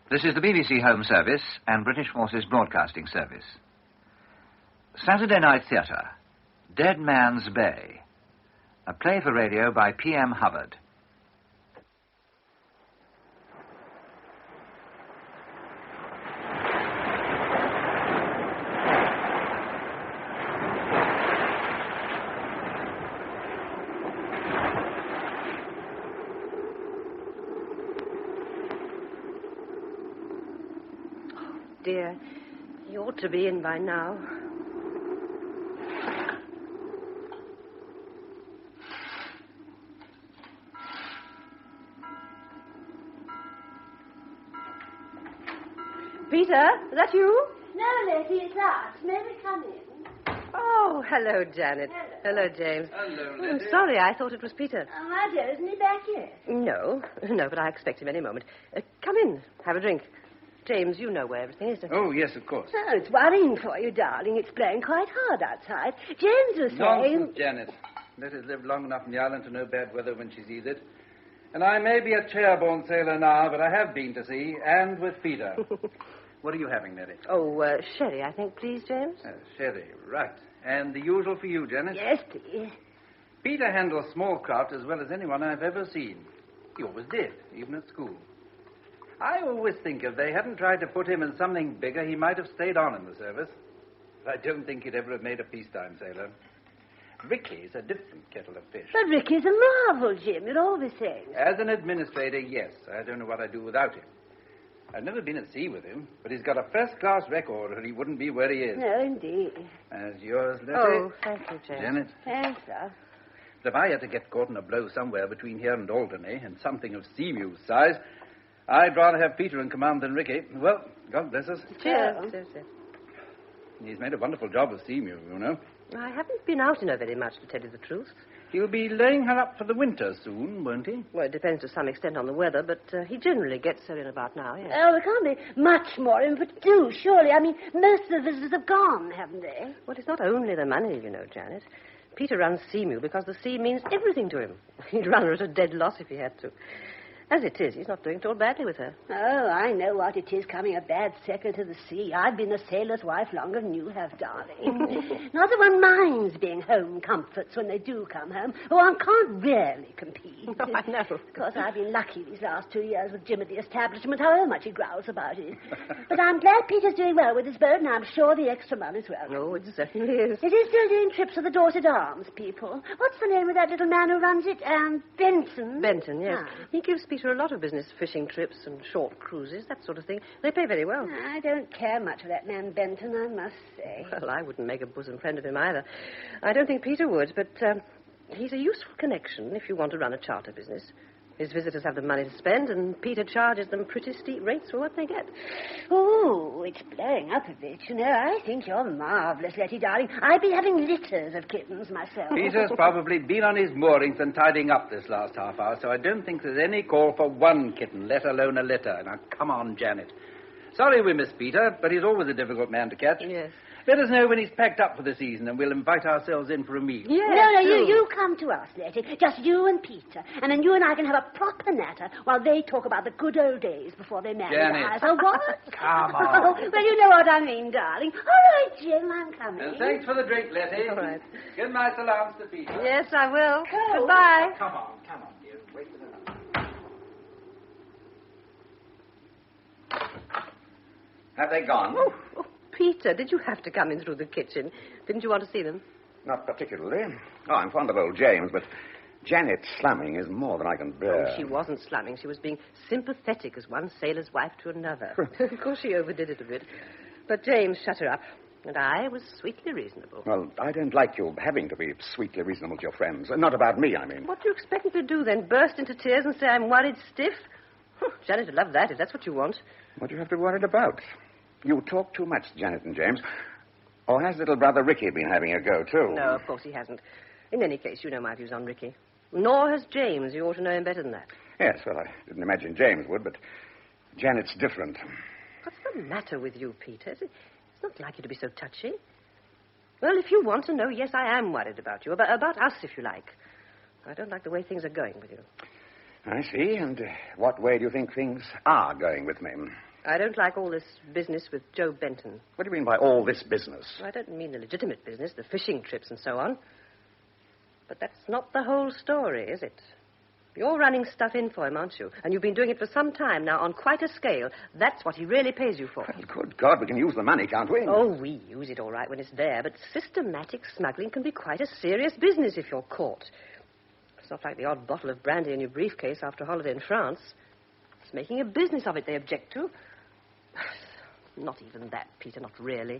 This is the BBC Home Service and British Forces Broadcasting Service. Saturday Night Theatre, Dead Man's Bay, a play for radio by P.M. Hubbard. Dear, he ought to be in by now. Peter, is that you? No, Letty, it's us. May we come in? Oh, hello, Janet. Hello, James. Hello, I'm Letty. sorry, I thought it was Peter. Oh, my dear, isn't he back yet? No, but I expect him any moment. Come in, have a drink. James, you know where everything is, don't you? Oh, yes, of course. Oh, it's worrying for you, darling. It's blowing quite hard outside. James was saying... Nonsense, Janet. Letty's lived long enough in the island to know bad weather when she sees it. And I may be a chair-borne sailor now, but I have been to sea, and with Peter. What are you having, Letty? Oh, sherry, I think, please, James. Sherry, right. And the usual for you, Janet? Yes, please. Peter handles small craft as well as anyone I've ever seen. He always did, even at school. I always think if they hadn't tried to put him in something bigger, he might have stayed on in the service. But I don't think he'd ever have made a peacetime sailor. Ricky's a different kettle of fish. But Ricky's a marvel, Jim. You're always saying. As an administrator, yes. I don't know what I'd do without him. I've never been at sea with him, but he's got a first-class record, or he wouldn't be where he is. No, indeed. As yours, Letty. Oh, thank you, James. Janet. Thanks, sir. But if I had to get caught in a blow somewhere between here and Alderney, and something of Seamew's size, I'd rather have Peter in command than Ricky. Well, God bless us. Cheers. He's made a wonderful job of Seamew, you know. I haven't been out in her very much, to tell you the truth. He'll be laying her up for the winter soon, won't he? Well, it depends to some extent on the weather, but he generally gets her in about now, yes. Oh, there can't be much more in but do, surely. I mean, most of the visitors have gone, haven't they? Well, it's not only the money, you know, Janet. Peter runs Seamew because the sea means everything to him. He'd run her at a dead loss if he had to. As it is, he's not doing at all badly with her. Oh, I know what it is, coming a bad second to the sea. I've been a sailor's wife longer than you have, darling. Not that one minds being home comforts when they do come home. But one can't really compete. Oh, I know. Of course, I've been lucky these last 2 years with Jim at the establishment, however much he growls about it. But I'm glad Peter's doing well with his boat, and I'm sure the extra money's well. Oh, it certainly is. It is still doing trips with the Dorset Arms people. What's the name of that little man who runs it? Benton. Benton, yes. Ah. He gives Peter a lot of business, fishing trips and short cruises, that sort of thing. They pay very well. I don't care much for that man Benton, I must say. Well, I wouldn't make a bosom friend of him either. I don't think Peter would, but he's a useful connection if you want to run a charter business. His visitors have the money to spend, and Peter charges them pretty steep rates for what they get. Oh, it's blowing up a bit. You know, I think you're marvellous, Letty, darling. I've been having litters of kittens myself. Peter's probably been on his moorings and tidying up this last half hour, so I don't think there's any call for one kitten, let alone a litter. Now, come on, Janet. Sorry we missed Peter, but he's always a difficult man to catch. Yes. Let us know when he's packed up for the season, and we'll invite ourselves in for a meal. Yes, No, do. you come to us, Letty. Just you and Peter. And then you and I can have a proper natter while they talk about the good old days before they married. Janet. Oh, what? Come on. Oh, well, you know what I mean, darling. All right, Jim, I'm coming. And thanks for the drink, Letty. All right. Give my salams to Peter. Yes, I will. Cool. Goodbye. Come on, dear. Wait a minute. Have they gone? Oh, Peter, did you have to come in through the kitchen? Didn't you want to see them? Not particularly. Oh, I'm fond of old James, but Janet slumming is more than I can bear. Oh, she wasn't slumming. She was being sympathetic as one sailor's wife to another. Of course, she overdid it a bit. But James shut her up, and I was sweetly reasonable. Well, I don't like you having to be sweetly reasonable to your friends. Not about me, I mean. What do you expect me to do, then? Burst into tears and say I'm worried stiff? Janet would love that, if that's what you want. What do you have to be worried about? You talk too much, Janet and James. Or has little brother Ricky been having a go, too? No, of course he hasn't. In any case, you know my views on Ricky. Nor has James. You ought to know him better than that. Yes, well, I didn't imagine James would, but Janet's different. What's the matter with you, Peter? It's not like you to be so touchy. Well, if you want to know, yes, I am worried about you. About us, if you like. I don't like the way things are going with you. I see. And what way do you think things are going with me? I don't like all this business with Joe Benton. What do you mean by all this business? I don't mean the legitimate business, the fishing trips and so on. But that's not the whole story, is it? You're running stuff in for him, aren't you? And you've been doing it for some time now on quite a scale. That's what he really pays you for. Well, good God, we can use the money, can't we? Oh, we use it all right when it's there, but systematic smuggling can be quite a serious business if you're caught. It's not like the odd bottle of brandy in your briefcase after a holiday in France. It's making a business of it they object to. Not even that, Peter, not really.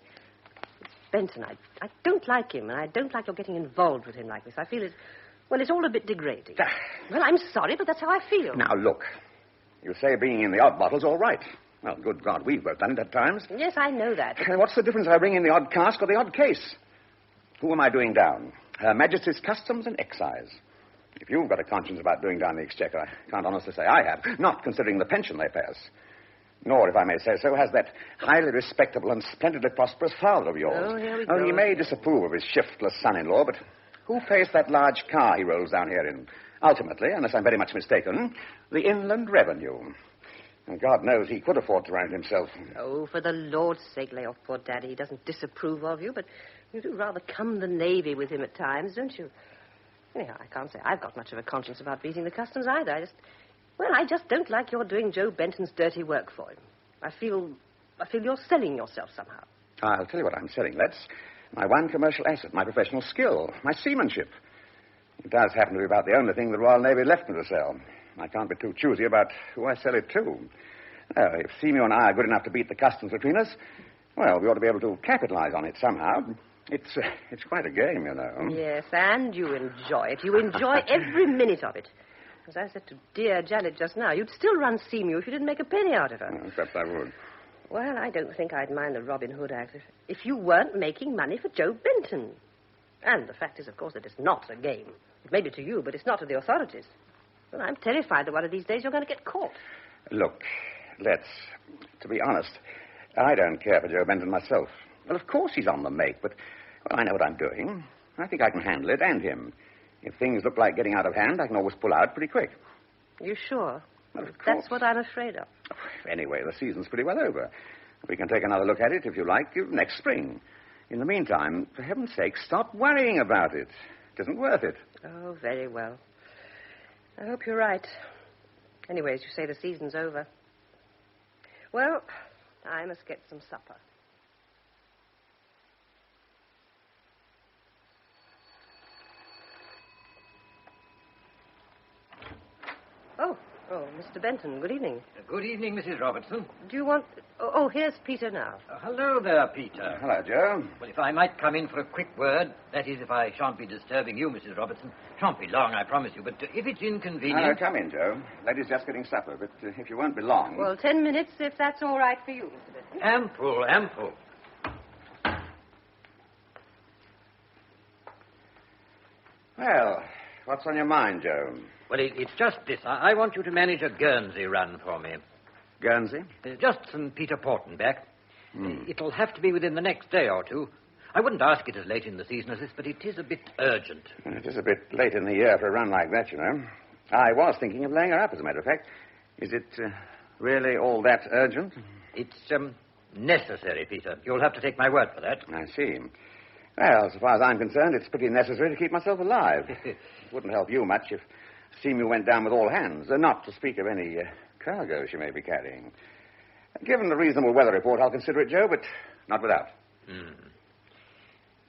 It's Benton. I don't like him, and I don't like your getting involved with him like this. I feel it... Well, it's all a bit degrading. Well, I'm sorry, but that's how I feel. Now, look. You say being in the odd bottle's all right. Well, good God, we've both done it at times. Yes, I know that. What's the difference if I bring in the odd cask or the odd case? Who am I doing down? Her Majesty's Customs and Excise. If you've got a conscience about doing down the Exchequer, I can't honestly say I have, not considering the pension they pay us. Nor, if I may say so, has that highly respectable and splendidly prosperous father of yours. Oh, here we go. He may disapprove of his shiftless son-in-law, but who pays that large car he rolls down here in? Ultimately, unless I'm very much mistaken, the Inland Revenue. And God knows he could afford to run it himself. Oh, for the Lord's sake, lay off poor Daddy. He doesn't disapprove of you, but you do rather cum the Navy with him at times, don't you? Anyhow, I can't say I've got much of a conscience about beating the customs either. I just don't like your doing Joe Benton's dirty work for him. I feel you're selling yourself somehow. I'll tell you what I'm selling, Let's. My one commercial asset, my professional skill, my seamanship. It does happen to be about the only thing the Royal Navy left me to sell. I can't be too choosy about who I sell it to. If Seymour and I are good enough to beat the customs between us, well, we ought to be able to capitalize on it somehow. It's quite a game, you know. Yes, and you enjoy it. You enjoy every minute of it. As I said to dear Janet just now, you'd still run Seymour if you didn't make a penny out of her. Well, perhaps I would. Well, I don't think I'd mind the Robin Hood Act if you weren't making money for Joe Benton. And the fact is, of course, that it's not a game. It may be to you, but it's not to the authorities. Well, I'm terrified that one of these days you're going to get caught. Look, to be honest, I don't care for Joe Benton myself. Well, of course he's on the make, but I know what I'm doing. I think I can handle it, and him. If things look like getting out of hand, I can always pull out pretty quick. You sure? Well, of course. That's what I'm afraid of. Anyway, the season's pretty well over. We can take another look at it, if you like, next spring. In the meantime, for heaven's sake, stop worrying about it. It isn't worth it. Oh, very well. I hope you're right. Anyways, you say the season's over. Well, I must get some supper. Oh, Mr. Benton, good evening. Good evening, Mrs. Robertson. Do you want... Oh, here's Peter now. Hello there, Peter. Hello, Joe. Well, if I might come in for a quick word, that is, if I shan't be disturbing you, Mrs. Robertson. Shan't be long, I promise you, but if it's inconvenient... Come in, Joe. Lady's just getting supper, but if you won't be long... Well, 10 minutes, if that's all right for you, Mr. Benton. Ample. Well, what's on your mind, Joe? Well, it's just this. I want you to manage a Guernsey run for me. Guernsey? Just St. Peter Port and back. It'll have to be within the next day or two. I wouldn't ask it as late in the season as this, but it is a bit urgent. It is a bit late in the year for a run like that, you know. I was thinking of laying her up, as a matter of fact. Is it really all that urgent? It's necessary, Peter. You'll have to take my word for that. I see. Well, so far as I'm concerned, it's pretty necessary to keep myself alive. It wouldn't help you much if Seymour went down with all hands, not to speak of any cargo she may be carrying. Given the reasonable weather report, I'll consider it, Joe, but not without.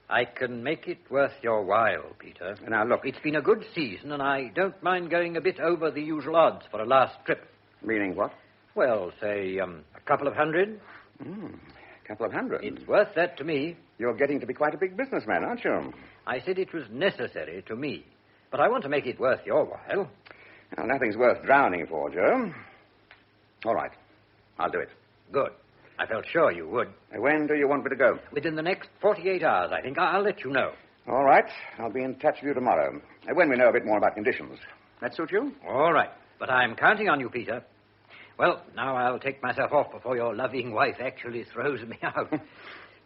I can make it worth your while, Peter. Now, look. It's been a good season, and I don't mind going a bit over the usual odds for a last trip. Meaning what? Well, say, a couple of hundred. A couple of hundred? It's worth that to me. You're getting to be quite a big businessman, aren't you? I said it was necessary to me. But I want to make it worth your while. Well, nothing's worth drowning for, Joe. All right. I'll do it. Good. I felt sure you would. When do you want me to go? Within the next 48 hours, I think. I'll let you know. All right. I'll be in touch with you tomorrow. When we know a bit more about conditions. That suit you? All right. But I'm counting on you, Peter. Well, now I'll take myself off before your loving wife actually throws me out.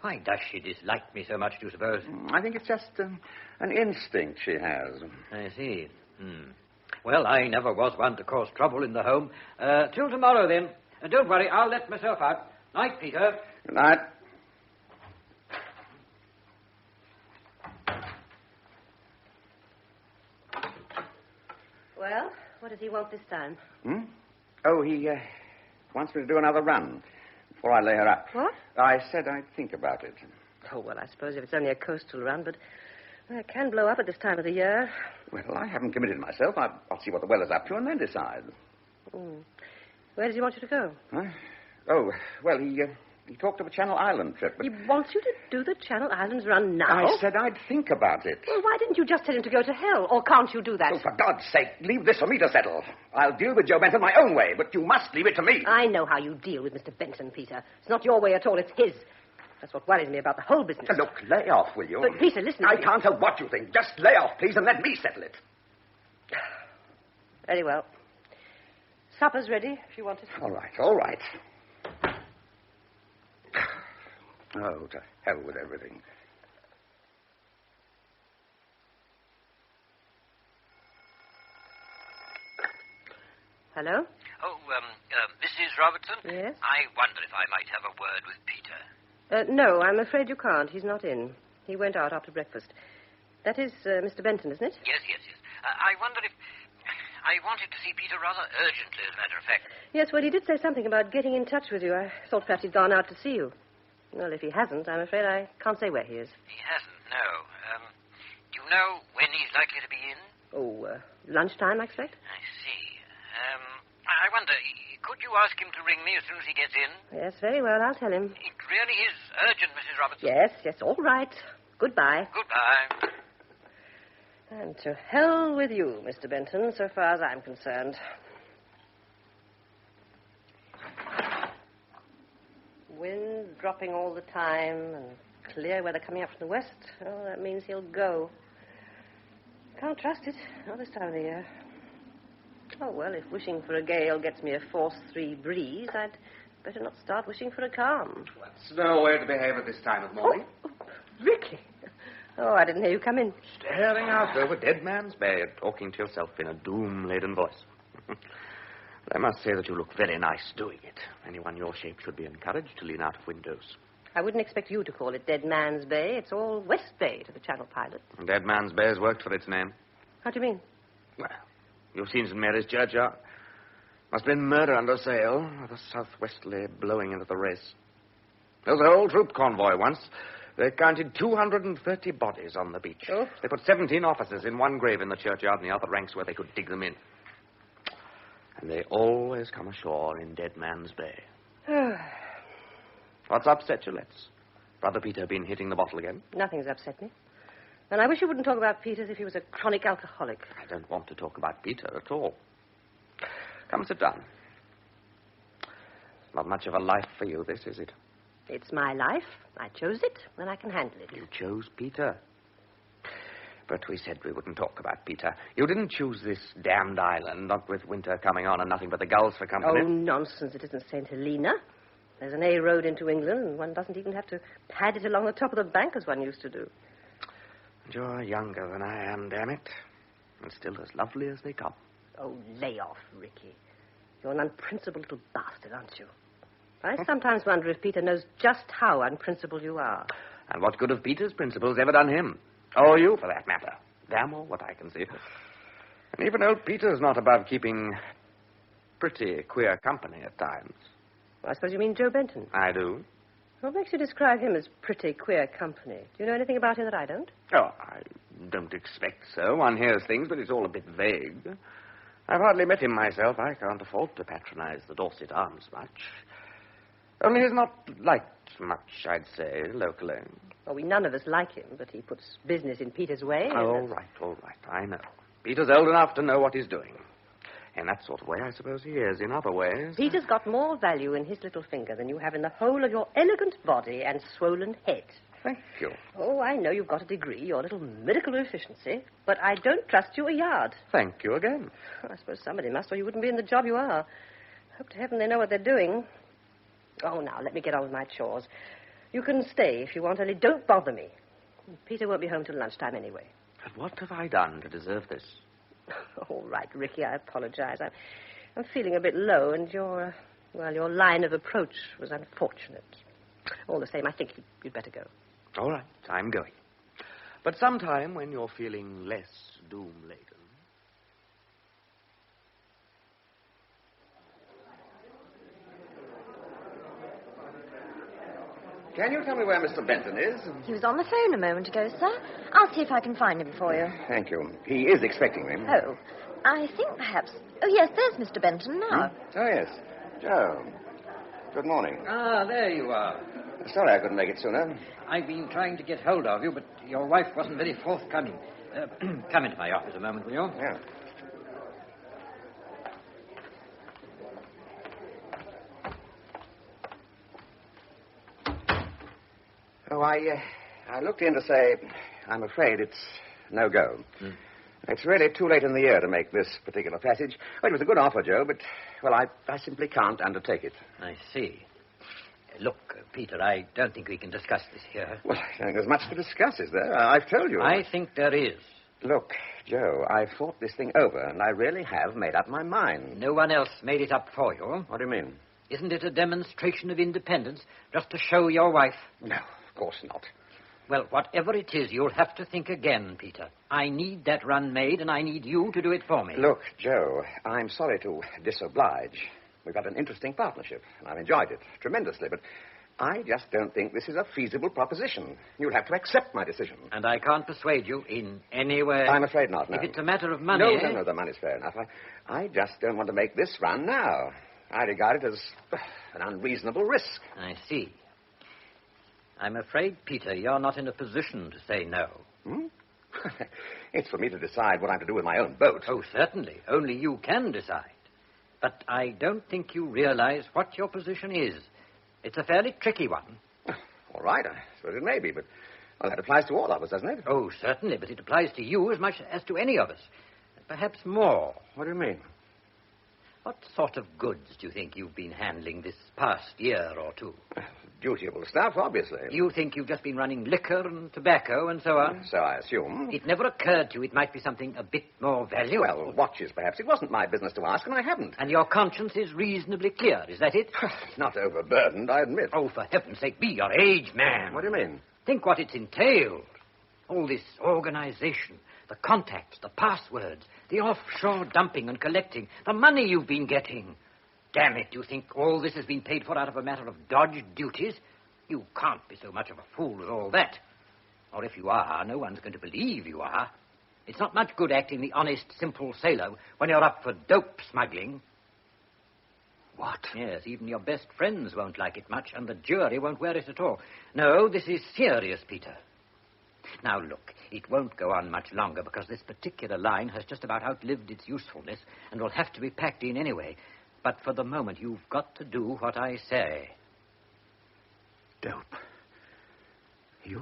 Why does she dislike me so much, do you suppose? I think it's just an instinct she has. I see. Well, I never was one to cause trouble in the home. Till tomorrow, then. Don't worry, I'll let myself out. Night, Peter. Good night. Well, what does he want this time? Oh, he wants me to do another run before I lay her up. What? I said I'd think about it. Oh, well, I suppose if it's only a coastal run, but it can blow up at this time of the year. Well, I haven't committed myself. I'll see what the weather's up to and then decide. Where does he want you to go? Huh? Oh, well, he talked of a Channel Island trip. But He wants you to do the Channel Islands run now? I said I'd think about it. Well, why didn't you just tell him to go to hell? Or can't you do that? Oh, for God's sake, leave this for me to settle. I'll deal with Joe Benton my own way, but you must leave it to me. I know how you deal with Mr. Benton, Peter. It's not your way at all, it's his. That's what worries me about the whole business. Look, lay off, will you? But, Peter, listen. I can't help what you think. Just lay off, please, and let me settle it. Very well. Supper's ready, if you want it. All right, all right. Oh, to hell with everything. Hello? Oh, Mrs. Robertson? Yes? I wonder if I might have a word with Peter. No, I'm afraid you can't. He's not in. He went out after breakfast. That is Mr. Benton, isn't it? Yes. I wonder if... I wanted to see Peter rather urgently, as a matter of fact. Yes, well, he did say something about getting in touch with you. I thought perhaps he'd gone out to see you. Well, if he hasn't, I'm afraid I can't say where he is. He hasn't, no. Do you know when he's likely to be in? Oh, lunchtime, I expect? I see. I wonder, could you ask him to ring me as soon as he gets in? Yes, very well, I'll tell him. It really is urgent, Mrs. Robertson. Yes, all right. Goodbye. Goodbye. And to hell with you, Mr. Benton, so far as I'm concerned. Wind dropping all the time and clear weather coming up from the west. Oh, that means he'll go. Can't trust it, not this time of the year. Oh, well, if wishing for a gale gets me a force 3 breeze, I'd better not start wishing for a calm. That's no way to behave at this time of morning. Oh, Ricky. Oh, I didn't hear you come in. Staring out over Dead Man's Bay and talking to yourself in a doom-laden voice. I must say that you look very nice doing it. Anyone your shape should be encouraged to lean out of windows. I wouldn't expect you to call it Dead Man's Bay. It's all West Bay to the Channel pilots. Dead Man's Bay has worked for its name. How do you mean? Well, you've seen St. Mary's Churchyard. Must have been murder under sail, with a southwesterly blowing into the race. There was a whole troop convoy once. They counted 230 bodies on the beach. Oh. They put 17 officers in one grave in the churchyard and the other ranks where they could dig them in. And they always come ashore in Dead Man's Bay. What's upset you, Letts? Brother Peter been hitting the bottle again? Nothing's upset me. And I wish you wouldn't talk about Peter as if he was a chronic alcoholic. I don't want to talk about Peter at all. Come, sit down. Not much of a life for you, this, is it? It's my life. I chose it, and I can handle it. You chose Peter. But we said we wouldn't talk about Peter. You didn't choose this damned island, not with winter coming on and nothing but the gulls for company. Oh, nonsense. It isn't St. Helena. There's an A road into England, and one doesn't even have to pad it along the top of the bank as one used to do. And you're younger than I am, damn it. And still as lovely as they come. Oh, lay off, Ricky. You're an unprincipled little bastard, aren't you? I sometimes wonder if Peter knows just how unprincipled you are. And what good have Peter's principles ever done him? Or you, for that matter. Damn all what I can see. And even old Peter's not above keeping pretty queer company at times. Well, I suppose you mean Joe Benton. I do. What makes you describe him as pretty queer company? Do you know anything about him that I don't? Oh, I don't expect so. One hears things, but it's all a bit vague. I've hardly met him myself. I can't afford to patronize the Dorset Arms much. Only he's not liked much, I'd say, locally. Well, we none of us like him, but he puts business in Peter's way. All right. I know. Peter's old enough to know what he's doing. In that sort of way, I suppose he is. In other ways... Peter's got more value in his little finger than you have in the whole of your elegant body and swollen head. Thank you. Oh, I know you've got a degree, your little miracle of efficiency, but I don't trust you a yard. Thank you again. I suppose somebody must, or you wouldn't be in the job you are. Hope to heaven they know what they're doing. Oh, now, let me get on with my chores. You can stay if you want, only don't bother me. Peter won't be home till lunchtime anyway. But what have I done to deserve this? All right, Ricky, I apologize. I'm feeling a bit low, and Well, your line of approach was unfortunate. All the same, I think you'd better go. All right, I'm going. But sometime when you're feeling less doom-laden. Can you tell me where Mr. Benton is? He was on the phone a moment ago, sir. I'll see if I can find him for you. Thank you. He is expecting me. Oh, I think perhaps... Oh, yes, there's Mr. Benton now. Oh, yes. Joe. Good morning. Ah, there you are. Sorry I couldn't make it sooner. I've been trying to get hold of you, but your wife wasn't very forthcoming. Come into my office a moment, will you? Yeah. Oh, I looked in to say I'm afraid it's no go. It's really too late in the year to make this particular passage. Well, it was a good offer, Joe, but, well, I simply can't undertake it. I see. Look, Peter, I don't think we can discuss this here. Well, I don't think there's much to discuss, is there? I've told you. I think there is. Look, Joe, I've thought this thing over, and I really have made up my mind. No one else made it up for you. What do you mean? Isn't it a demonstration of independence just to show your wife? No, of course not. Well, whatever it is, you'll have to think again, Peter. I need that run made, and I need you to do it for me. Look, Joe, I'm sorry to disoblige. We've had an interesting partnership, and I've enjoyed it tremendously, but I just don't think this is a feasible proposition. You'll have to accept my decision. And I can't persuade you in any way? I'm afraid not, no. If it's a matter of money... No, the money's fair enough. I just don't want to make this run now. I regard it as an unreasonable risk. I see. I'm afraid, Peter, you're not in a position to say no. It's for me to decide what I'm to do with my own boat. Oh, certainly. Only you can decide. But I don't think you realize what your position is. It's a fairly tricky one. All right, I suppose it may be, but well, that applies to all of us, doesn't it? Oh, certainly, but it applies to you as much as to any of us. Perhaps more. What do you mean? What sort of goods do you think you've been handling this past year or two? Dutiable stuff, obviously. You think you've just been running liquor and tobacco and so on? So I assume. It never occurred to you it might be something a bit more valuable. Well, watches, perhaps. It wasn't my business to ask, and I haven't. And your conscience is reasonably clear, is that it? Not overburdened, I admit. Oh, for heaven's sake, be your age, man. What do you mean? Think what it's entailed. All this organization, the contacts, the passwords, the offshore dumping and collecting, the money you've been getting. Damn it, you think all this has been paid for out of a matter of dodged duties? You can't be so much of a fool as all that. Or if you are, no one's going to believe you are. It's not much good acting the honest, simple sailor when you're up for dope smuggling. What? Yes, even your best friends won't like it much, and the jury won't wear it at all. No, this is serious, Peter. Now, look, it won't go on much longer because this particular line has just about outlived its usefulness and will have to be packed in anyway. But for the moment, you've got to do what I say. Dope. You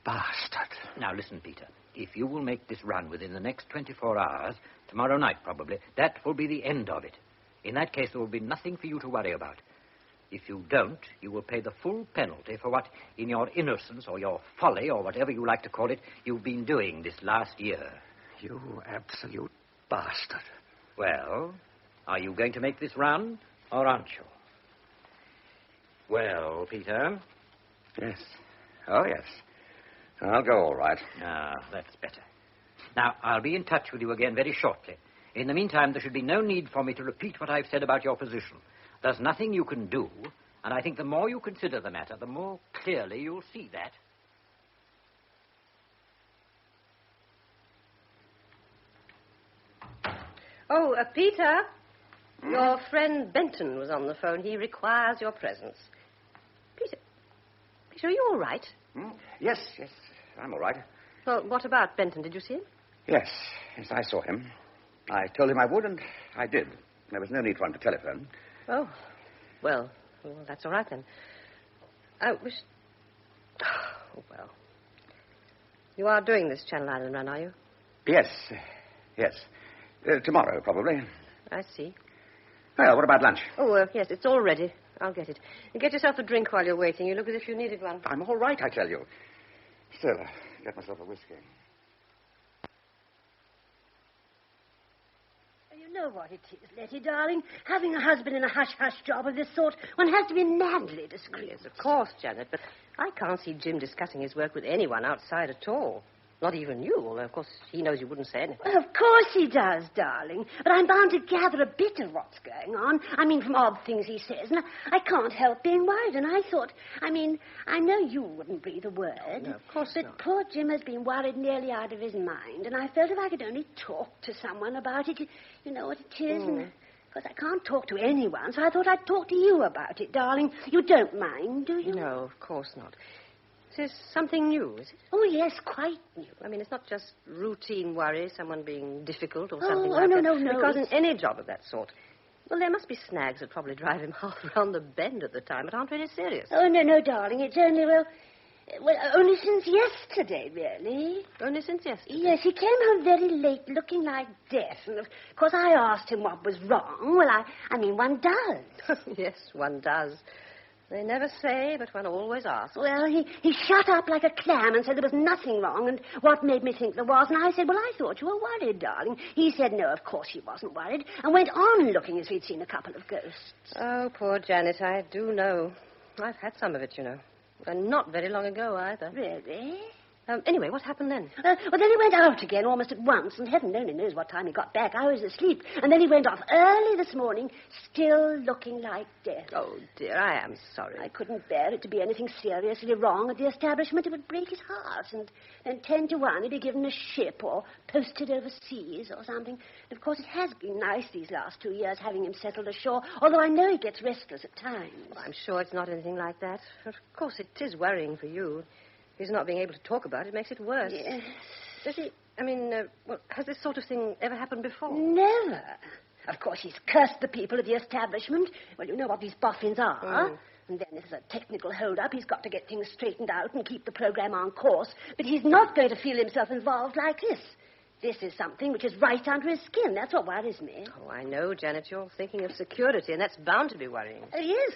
bastard. Now, listen, Peter. If you will make this run within the next 24 hours, tomorrow night probably, that will be the end of it. In that case, there will be nothing for you to worry about. If you don't, you will pay the full penalty for what, in your innocence or your folly or whatever you like to call it, you've been doing this last year. You absolute bastard. Well, are you going to make this run, or aren't you? Well, Peter? Yes. Oh, yes. I'll go all right. Ah, that's better. Now, I'll be in touch with you again very shortly. In the meantime, there should be no need for me to repeat what I've said about your position. There's nothing you can do, and I think the more you consider the matter, the more clearly you'll see that. Oh, Peter, your friend Benton was on the phone. He requires your presence. Peter, are you all right? Yes, I'm all right. Well, what about Benton? Did you see him? Yes, I saw him. I told him I would, and I did. There was no need for him to telephone. Oh, well, that's all right then. I wish... Oh, well. You are doing this Channel Island run, are you? Yes. Tomorrow, probably. I see. Well, what about lunch? Oh, yes, it's all ready. I'll get it. And get yourself a drink while you're waiting. You look as if you needed one. I'm all right, I tell you. Still, get myself a whiskey. know what it is, Letty, darling. Having a husband in a hush-hush job of this sort, one has to be madly discreet. Yes, of course, Janet, but I can't see Jim discussing his work with anyone outside at all. Not even you, although, of course, he knows you wouldn't say anything. Well, of course he does, darling. But I'm bound to gather a bit of what's going on. I mean, from odd things he says. And I can't help being worried. And I thought, I know you wouldn't breathe a word. No, of course but not. Poor Jim has been worried nearly out of his mind. And I felt if I could only talk to someone about it, you know what it is. And, of course, I can't talk to anyone, so I thought I'd talk to you about it, darling. You don't mind, do you? No, of course not. This is something new, is it? Oh, yes, quite new. I mean, it's not just routine worry, someone being difficult or Oh, something oh, like no, that. no, no, Because in it's- any job of that sort, well, there must be snags that probably drive him half round the bend at the time, but aren't really serious. Oh, no, darling. It's only, only since yesterday, really. Only since yesterday? Yes, he came home very late, looking like death. And, of course, I asked him what was wrong. Well, I mean, one does. Yes, one does. They never say, but one always asks. Well, he shut up like a clam and said there was nothing wrong, and what made me think there was. And I said, well, I thought you were worried, darling. He said, no, of course he wasn't worried, and went on looking as if he'd seen a couple of ghosts. Oh, poor Janet, I do know. I've had some of it, you know. And not very long ago, either. Really? Anyway, what happened then? Well, then he went out again almost at once, and heaven only knows what time he got back. I was asleep. And then he went off early this morning, still looking like death. Oh, dear, I am sorry. I couldn't bear it to be anything seriously wrong at the establishment. It would break his heart. And then 10 to 1, he'd be given a ship or posted overseas or something. And, of course, it has been nice these last 2 years having him settled ashore, although I know he gets restless at times. Well, I'm sure it's not anything like that. Of course, it is worrying for you. His not being able to talk about it makes it worse. Yes. Does he... has this sort of thing ever happened before? Never. Of course, he's cursed the people at the establishment. Well, you know what these boffins are. And then if there's a technical hold-up, he's got to get things straightened out and keep the program on course. But he's not going to feel himself involved like this. This is something which is right under his skin. That's what worries me. Oh, I know, Janet. You're thinking of security, and that's bound to be worrying. Yes.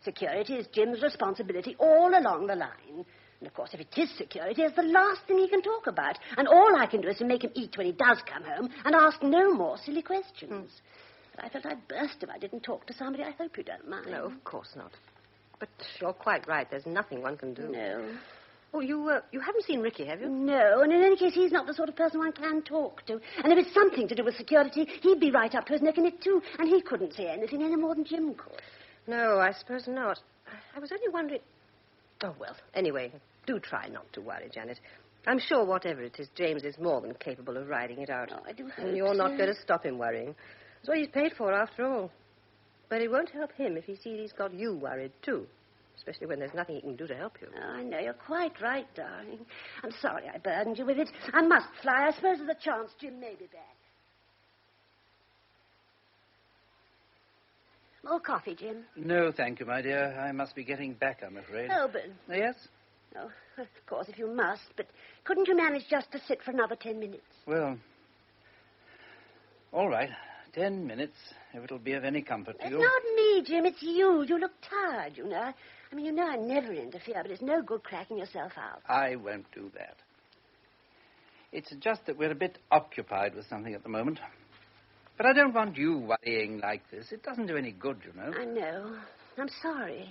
Security is Jim's responsibility all along the line. And, of course, if it is security, it's the last thing he can talk about. And all I can do is to make him eat when he does come home and ask no more silly questions. But I felt I'd burst if I didn't talk to somebody. I hope you don't mind. No, of course not. But you're quite right. There's nothing one can do. No. Oh, you haven't seen Ricky, have you? No, and in any case, he's not the sort of person one can talk to. And if it's something to do with security, he'd be right up to his neck in it, too. And he couldn't say anything any more than Jim could. No, I suppose not. I was only wondering... Oh, well, anyway, do try not to worry, Janet. I'm sure whatever it is, James is more than capable of riding it out. Oh, I do hope And you're not so. going to stop him worrying. That's what he's paid for, after all. But it won't help him if he sees he's got you worried, too. Especially when there's nothing he can do to help you. Oh, I know. You're quite right, darling. I'm sorry I burdened you with it. I must fly. I suppose there's a chance Jim may be back. More coffee, Jim? No, thank you, my dear. I must be getting back, I'm afraid. Oh, but... Yes? Oh, of course, if you must. But couldn't you manage just to sit for another 10 minutes? Well, all right. 10 minutes, if it'll be of any comfort to It's you. not me, Jim. It's you. You look tired, you know. I mean, you know I never interfere, but it's no good cracking yourself out. I won't do that. It's just that we're a bit occupied with something at the moment. But I don't want you worrying like this. It doesn't do any good, you know. I know. I'm sorry.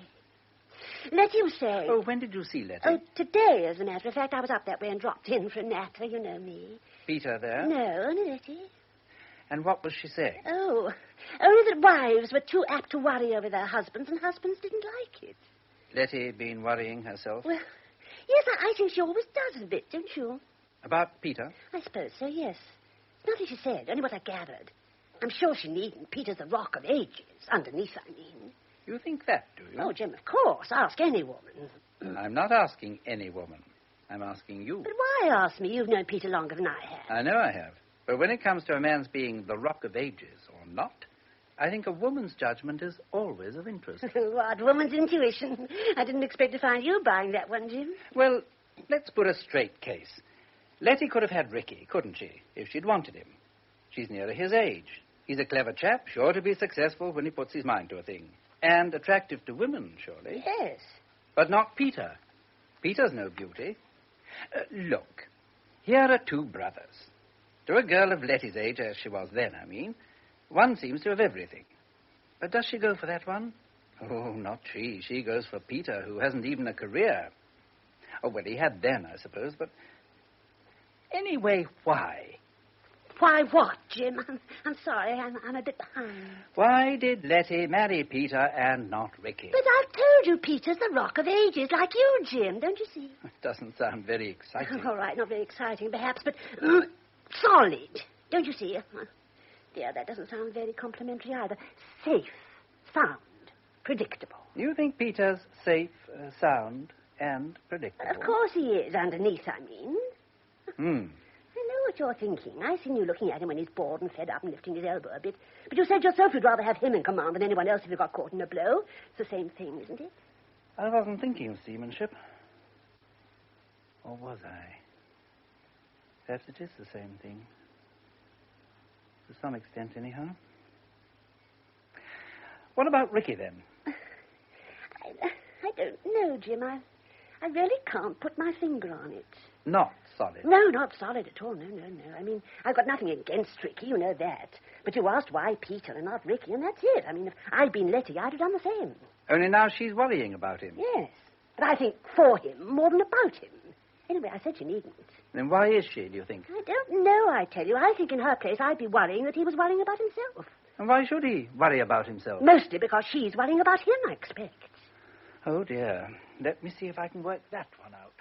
Letty was saying... Oh, when did you see Letty? Oh, today, as a matter of fact. I was up that way and dropped in for a natter. You know me. Peter there? No, only Letty. And what was she saying? Oh, only that wives were too apt to worry over their husbands, and husbands didn't like it. Letty been worrying herself? Well, yes, I think she always does a bit, don't you? About Peter? I suppose so, yes. Nothing she said, only what I gathered. I'm sure she needn't. Peter's the rock of ages. Underneath, I mean. You think that, do you? Oh, Jim, of course. Ask any woman. I'm not asking any woman. I'm asking you. But why ask me? You've known Peter longer than I have. I know I have. But when it comes to a man's being the rock of ages or not, I think a woman's judgment is always of interest. What, woman's intuition? I didn't expect to find you buying that one, Jim. Well, let's put a straight case. Letty could have had Ricky, couldn't she, if she'd wanted him? She's nearer his age. He's a clever chap, sure to be successful when he puts his mind to a thing. And attractive to women, surely. Yes. But not Peter. Peter's no beauty. Look, here are two brothers. To a girl of Letty's age, as she was then, I mean, One seems to have everything. But does she go for that one? Oh, not she. She goes for Peter, who hasn't even a career. Oh, well, he had then, I suppose, but... Anyway, why? Why what, Jim? I'm sorry, I'm a bit behind. Why did Letty marry Peter and not Ricky? But I've told you Peter's the rock of ages, like you, Jim, don't you see? It doesn't sound very exciting. All right, not very exciting, perhaps, but solid, don't you see? Dear, that doesn't sound very complimentary either. Safe, sound, predictable. You think Peter's safe, sound, and predictable? Of course he is, underneath, I mean. I know what you're thinking. I've seen you looking at him when he's bored and fed up and lifting his elbow a bit. But you said yourself you'd rather have him in command than anyone else if you got caught in a blow. It's the same thing, isn't it? I wasn't thinking of seamanship. Or was I? Perhaps it is the same thing. To some extent, anyhow. What about Ricky, then? I don't know, Jim. I really can't put my finger on it. Not solid. No, not solid at all. No. I mean, I've got nothing against Ricky, you know that. But you asked why Peter and not Ricky, and that's it. I mean, if I'd been Letty, I'd have done the same. Only now she's worrying about him. Yes. But I think for him more than about him. Anyway, I said you needn't. Then why is she, do you think? I don't know, I tell you. I think in her place I'd be worrying that he was worrying about himself. And why should he worry about himself? Mostly because she's worrying about him, I expect. Oh, dear. Let me see if I can work that one out.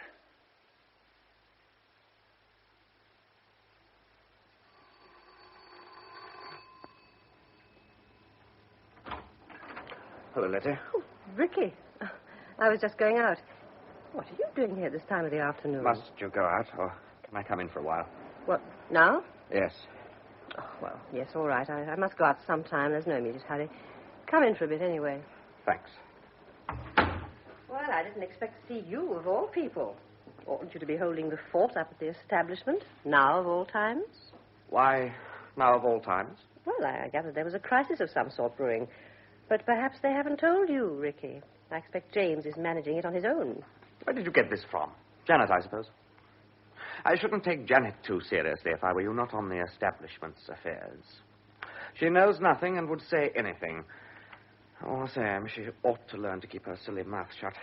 Hello, Letty. Oh, Ricky. I was just going out. What are you doing here this time of the afternoon? Must you go out, or can I come in for a while? What, now? Yes. Oh, well, yes, all right. I must go out sometime. There's no immediate hurry. Come in for a bit anyway. Thanks. Well, I didn't expect to see you, of all people. Oughtn't you to be holding the fort up at the establishment, now of all times? Why now of all times? Well, I gathered there was a crisis of some sort brewing. But perhaps they haven't told you, Ricky. I expect James is managing it on his own. Where did you get this from? Janet, I suppose. I shouldn't take Janet too seriously if I were you, not on the establishment's affairs. She knows nothing and would say anything. Oh, Sam, she ought to learn to keep her silly mouth shut.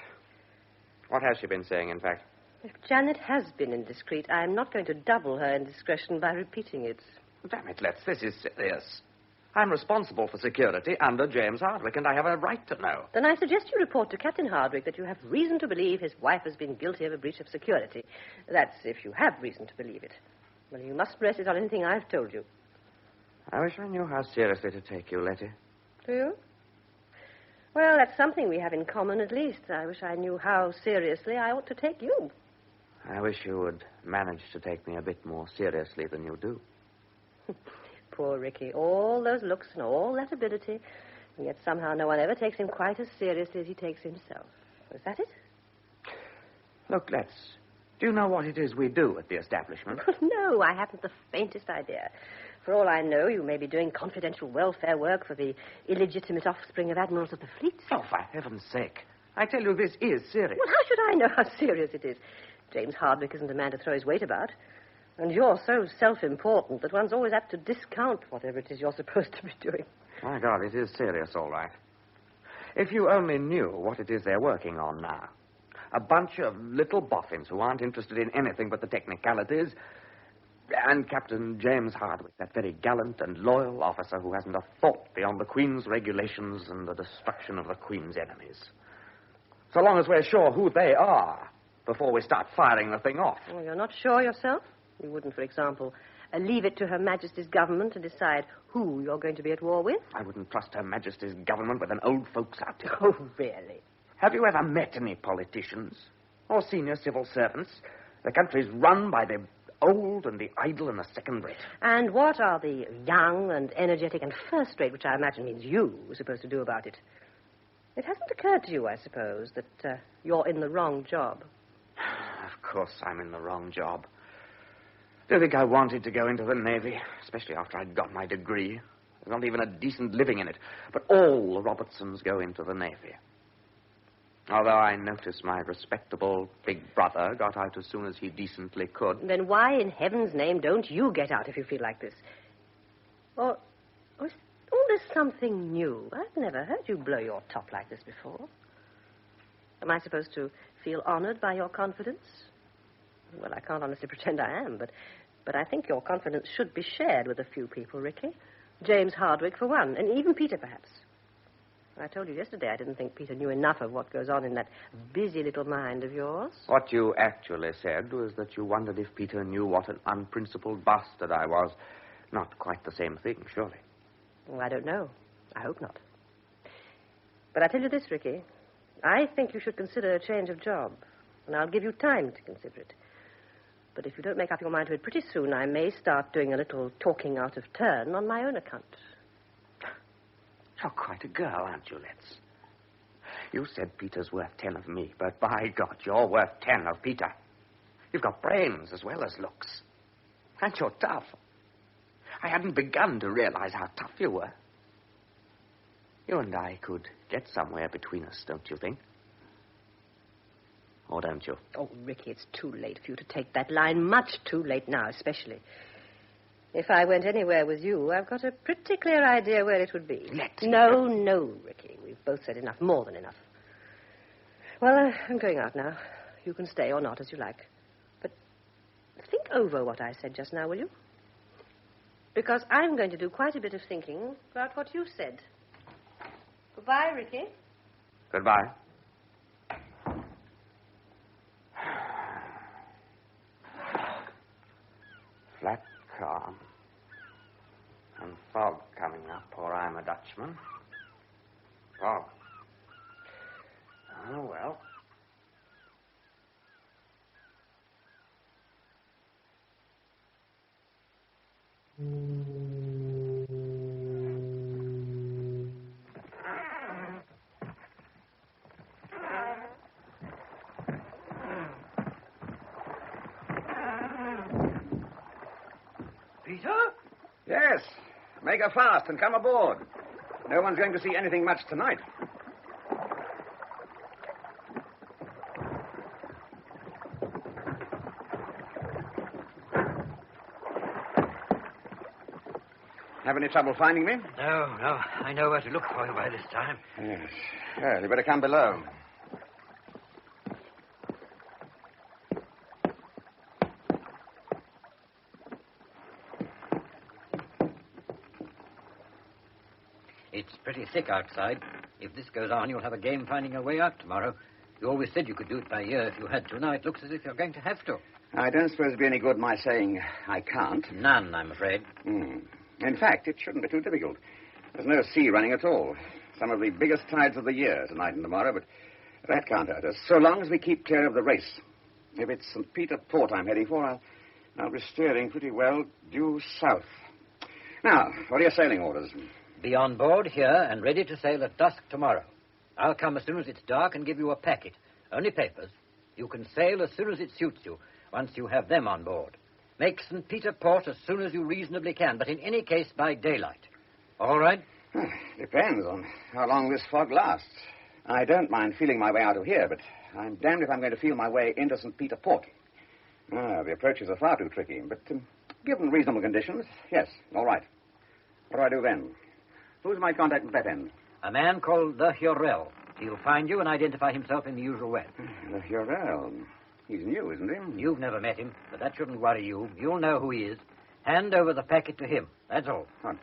What has she been saying, in fact? If Janet has been indiscreet, I am not going to double her indiscretion by repeating it. Damn it, Letts, this is serious. I'm responsible for security under James Hardwick, and I have a right to know. Then I suggest you report to Captain Hardwick that you have reason to believe his wife has been guilty of a breach of security. That's if you have reason to believe it. Well, you mustn't rest it on anything I've told you. I wish I knew how seriously to take you, Letty. Do you? Well, that's something we have in common, at least. I wish I knew how seriously I ought to take you. I wish you would manage to take me a bit more seriously than you do. Poor Ricky. All those looks and all that ability, and yet somehow no one ever takes him quite as seriously as he takes himself. Is that it? Look, Letts, do you know what it is we do at the establishment? No, I haven't the faintest idea. For all I know, you may be doing confidential welfare work for the illegitimate offspring of admirals of the fleet. Oh, for heaven's sake. I tell you, this is serious. Well, how should I know how serious it is? James Hardwick isn't a man to throw his weight about. And you're so self-important that one's always apt to discount whatever it is you're supposed to be doing. My God, it is serious, all right. If you only knew what it is they're working on now. A bunch of little boffins who aren't interested in anything but the technicalities. And Captain James Hardwick, that very gallant and loyal officer who hasn't a thought beyond the Queen's regulations and the destruction of the Queen's enemies. So long as we're sure who they are before we start firing the thing off. Well, you're not sure yourself? You wouldn't, for example, leave it to Her Majesty's government to decide who you're going to be at war with? I wouldn't trust Her Majesty's government with an old folks outfit. Oh, really? Have you ever met any politicians or senior civil servants? The country's run by the old and the idle and the second-rate. And what are the young and energetic and first-rate, which I imagine means you, supposed to do about it? It hasn't occurred to you, I suppose, that you're in the wrong job. Of course I'm in the wrong job. Do you think I wanted to go into the Navy, especially after I'd got my degree? There's not even a decent living in it. But all the Robertsons go into the Navy. Although I notice my respectable big brother got out as soon as he decently could. Then why in heaven's name don't you get out if you feel like this? Or this something new? I've never heard you blow your top like this before. Am I supposed to feel honored by your confidence? Well, I can't honestly pretend I am, but I think your confidence should be shared with a few people, Ricky. James Hardwick, for one, and even Peter, perhaps. I told you yesterday I didn't think Peter knew enough of what goes on in that busy little mind of yours. What you actually said was that you wondered if Peter knew what an unprincipled bastard I was. Not quite the same thing, surely. Well, I don't know. I hope not. But I tell you this, Ricky. I think you should consider a change of job, and I'll give you time to consider it. But if you don't make up your mind to it pretty soon, I may start doing a little talking out of turn on my own account. You're quite a girl, aren't you, Letts? You said Peter's worth 10 of me, but by God, you're worth 10 of Peter. You've got brains as well as looks. And you're tough. I hadn't begun to realize how tough you were. You and I could get somewhere between us, don't you think? Or don't you? Oh, Ricky, it's too late for you to take that line. Much too late now, especially. If I went anywhere with you, I've got a pretty clear idea where it would be. No, Ricky. We've both said enough, more than enough. Well, I'm going out now. You can stay or not, as you like. But think over what I said just now, will you? Because I'm going to do quite a bit of thinking about what you said. Goodbye, Ricky. Goodbye. Flat calm. And fog coming up, or I'm a Dutchman. Fog. Oh, well. Peter? Yes. Make her fast and come aboard. No one's going to see anything much tonight. Have any trouble finding me? No. I know where to look for you by this time. Yes. Well, you better come below. It's pretty thick outside. If this goes on, you'll have a game finding your way out tomorrow. You always said you could do it by ear if you had to. Now it looks as if you're going to have to. I don't suppose it'd be any good my saying I can't. None, I'm afraid. In fact, it shouldn't be too difficult. There's no sea running at all. Some of the biggest tides of the year, tonight and tomorrow, but that can't hurt us, so long as we keep clear of the race. If it's St. Peter Port I'm heading for, I'll be steering pretty well due south. Now, what are your sailing orders? Be on board here and ready to sail at dusk tomorrow. I'll come as soon as it's dark and give you a packet. Only papers. You can sail as soon as it suits you, once you have them on board. Make St. Peter Port as soon as you reasonably can, but in any case by daylight. All right? Depends on how long this fog lasts. I don't mind feeling my way out of here, but I'm damned if I'm going to feel my way into St. Peter Port. The approaches are far too tricky, but given reasonable conditions, yes, all right. What do I do then? Who's my contact at that end? A man called the Hurrell. He'll find you and identify himself in the usual way. The Hurrell. He's new, isn't he? You've never met him, but that shouldn't worry you. You'll know who he is. Hand over the packet to him. That's all. What,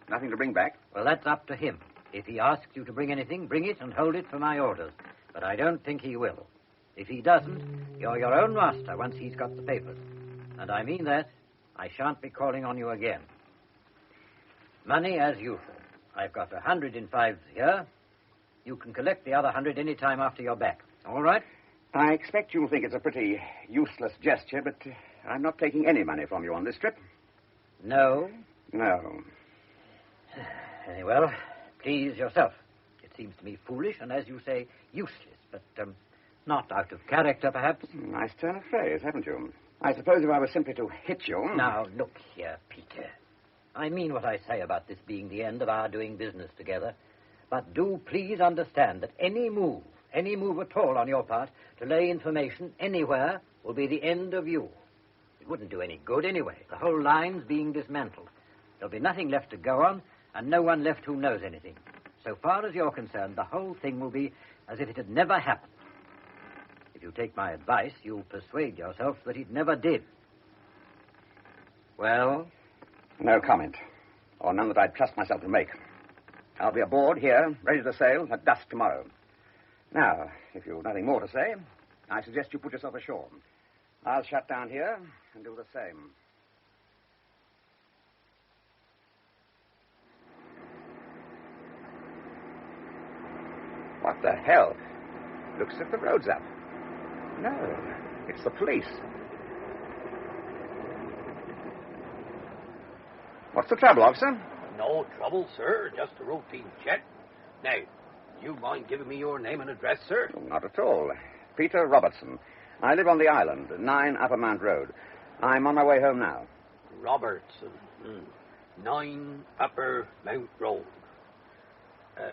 nothing to bring back? Well, that's up to him. If he asks you to bring anything, bring it and hold it for my orders. But I don't think he will. If he doesn't, you're your own master once he's got the papers. And I mean that. I shan't be calling on you again. Money as usual. I've got 100 in fives here. You can collect the other 100 any time after you're back. All right? I expect you'll think it's a pretty useless gesture, but I'm not taking any money from you on this trip. No? No. Very well, please yourself. It seems to me foolish and, as you say, useless, but not out of character, perhaps. Nice turn of phrase, haven't you? I suppose if I was simply to hit you... Now, look here, Peter. I mean what I say about this being the end of our doing business together. But do please understand that any move at all on your part to lay information anywhere will be the end of you. It wouldn't do any good anyway. The whole line's being dismantled. There'll be nothing left to go on, and no one left who knows anything. So far as you're concerned, the whole thing will be as if it had never happened. If you take my advice, you'll persuade yourself that it never did. Well? No comment, or none that I'd trust myself to make. I'll be aboard here, ready to sail at dusk tomorrow. Now, if you've nothing more to say, I suggest you put yourself ashore. I'll shut down here and do the same. What the hell? Looks as if the road's up. No, it's the police. What's the trouble, officer? No trouble, sir. Just a routine check. Now, do you mind giving me your name and address, sir? Oh, not at all. Peter Robertson. I live on the island, 9 Upper Mount Road. I'm on my way home now. Robertson. 9 Upper Mount Road.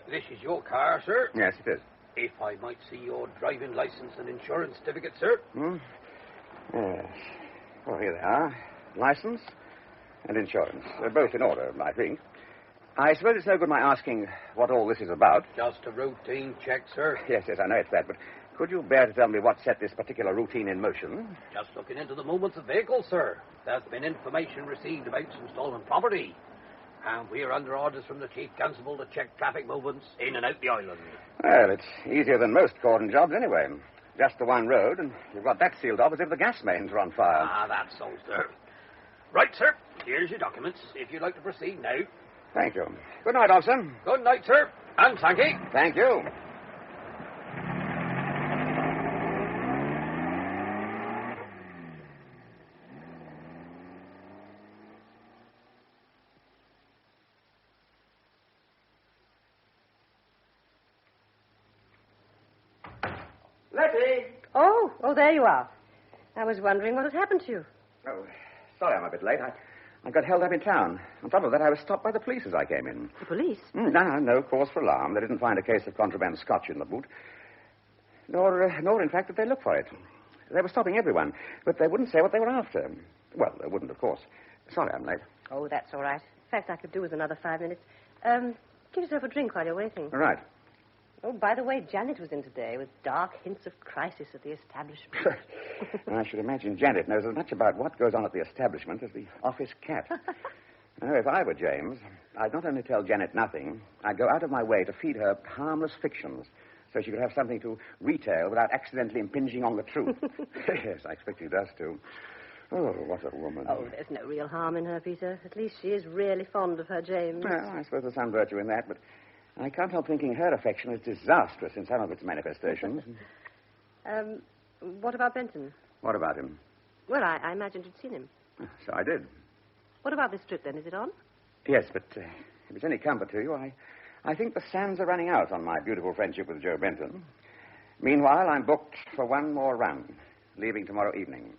This is your car, sir? Yes, it is. If I might see your driving license and insurance certificate, sir? Yes. Well, here they are. License and insurance. They're both in order, I think. I suppose it's no good my asking what all this is about. Just a routine check, sir. Yes, I know it's that, but could you bear to tell me what set this particular routine in motion? Just looking into the movements of vehicles, sir. There's been information received about some stolen property. And we're under orders from the Chief Constable to check traffic movements in and out the island. Well, it's easier than most cordon jobs anyway. Just the one road, and you've got that sealed off as if the gas mains were on fire. Ah, that's so, sir. Right, sir. Here's your documents, if you'd like to proceed now. Thank you. Good night, officer. Good night, sir. And thank you. Thank you. Letty! Oh, there you are. I was wondering what had happened to you. Oh, sorry I'm a bit late. I got held up in town. On top of that, I was stopped by the police as I came in. The police? No cause for alarm. They didn't find a case of contraband scotch in the boot. Nor, in fact, did they look for it. They were stopping everyone, but they wouldn't say what they were after. Well, they wouldn't, of course. Sorry I'm late. Oh, that's all right. In fact, I could do with another 5 minutes. Give yourself a drink while you're waiting. All right. Oh, by the way, Janet was in today with dark hints of crisis at the establishment. I should imagine Janet knows as much about what goes on at the establishment as the office cat. Now, if I were James, I'd not only tell Janet nothing, I'd go out of my way to feed her harmless fictions so she could have something to retail without accidentally impinging on the truth. Yes, I expect she does, too. Oh, what a woman. Oh, there's no real harm in her, Peter. At least she is really fond of her James. Well, I suppose there's some virtue in that, but I can't help thinking her affection is disastrous in some of its manifestations. What about Benton? What about him? Well, I imagined you'd seen him. So I did. What about this trip, then? Is it on? Yes, but if it's any comfort to you, I think the sands are running out on my beautiful friendship with Joe Benton. Meanwhile, I'm booked for one more run, leaving tomorrow evening.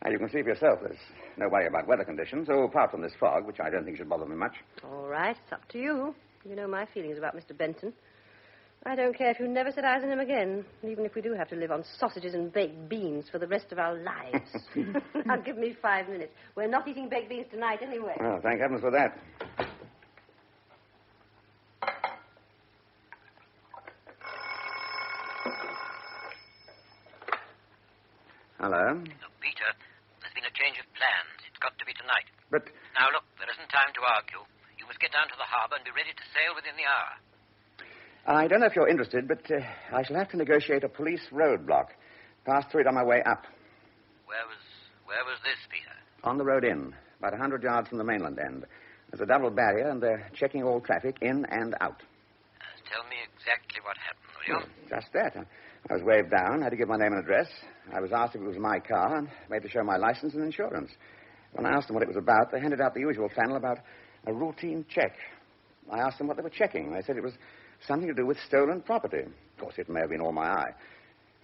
Now, you can see for yourself there's no worry about weather conditions, apart from this fog, which I don't think should bother me much. All right, it's up to you. You know my feelings about Mr. Benton. I don't care if you never set eyes on him again, even if we do have to live on sausages and baked beans for the rest of our lives. Now, give me 5 minutes. We're not eating baked beans tonight anyway. Well, thank heavens for that. Hello? Peter, there's been a change of plans. It's got to be tonight. But... Now, look, there isn't time to argue. You must get down to the harbour and be ready to sail within the hour. I don't know if you're interested, but I shall have to negotiate a police roadblock. Pass through it on my way up. Where was this, Peter? On the road in, about 100 yards from the mainland end. There's a double barrier, and they're checking all traffic in and out. Tell me exactly what happened, will you? Just that. I was waved down, had to give my name and address. I was asked if it was my car, and made to show my license and insurance. When I asked them what it was about, they handed out the usual flannel about a routine check. I asked them what they were checking. They said it was something to do with stolen property. Of course, it may have been all my eye.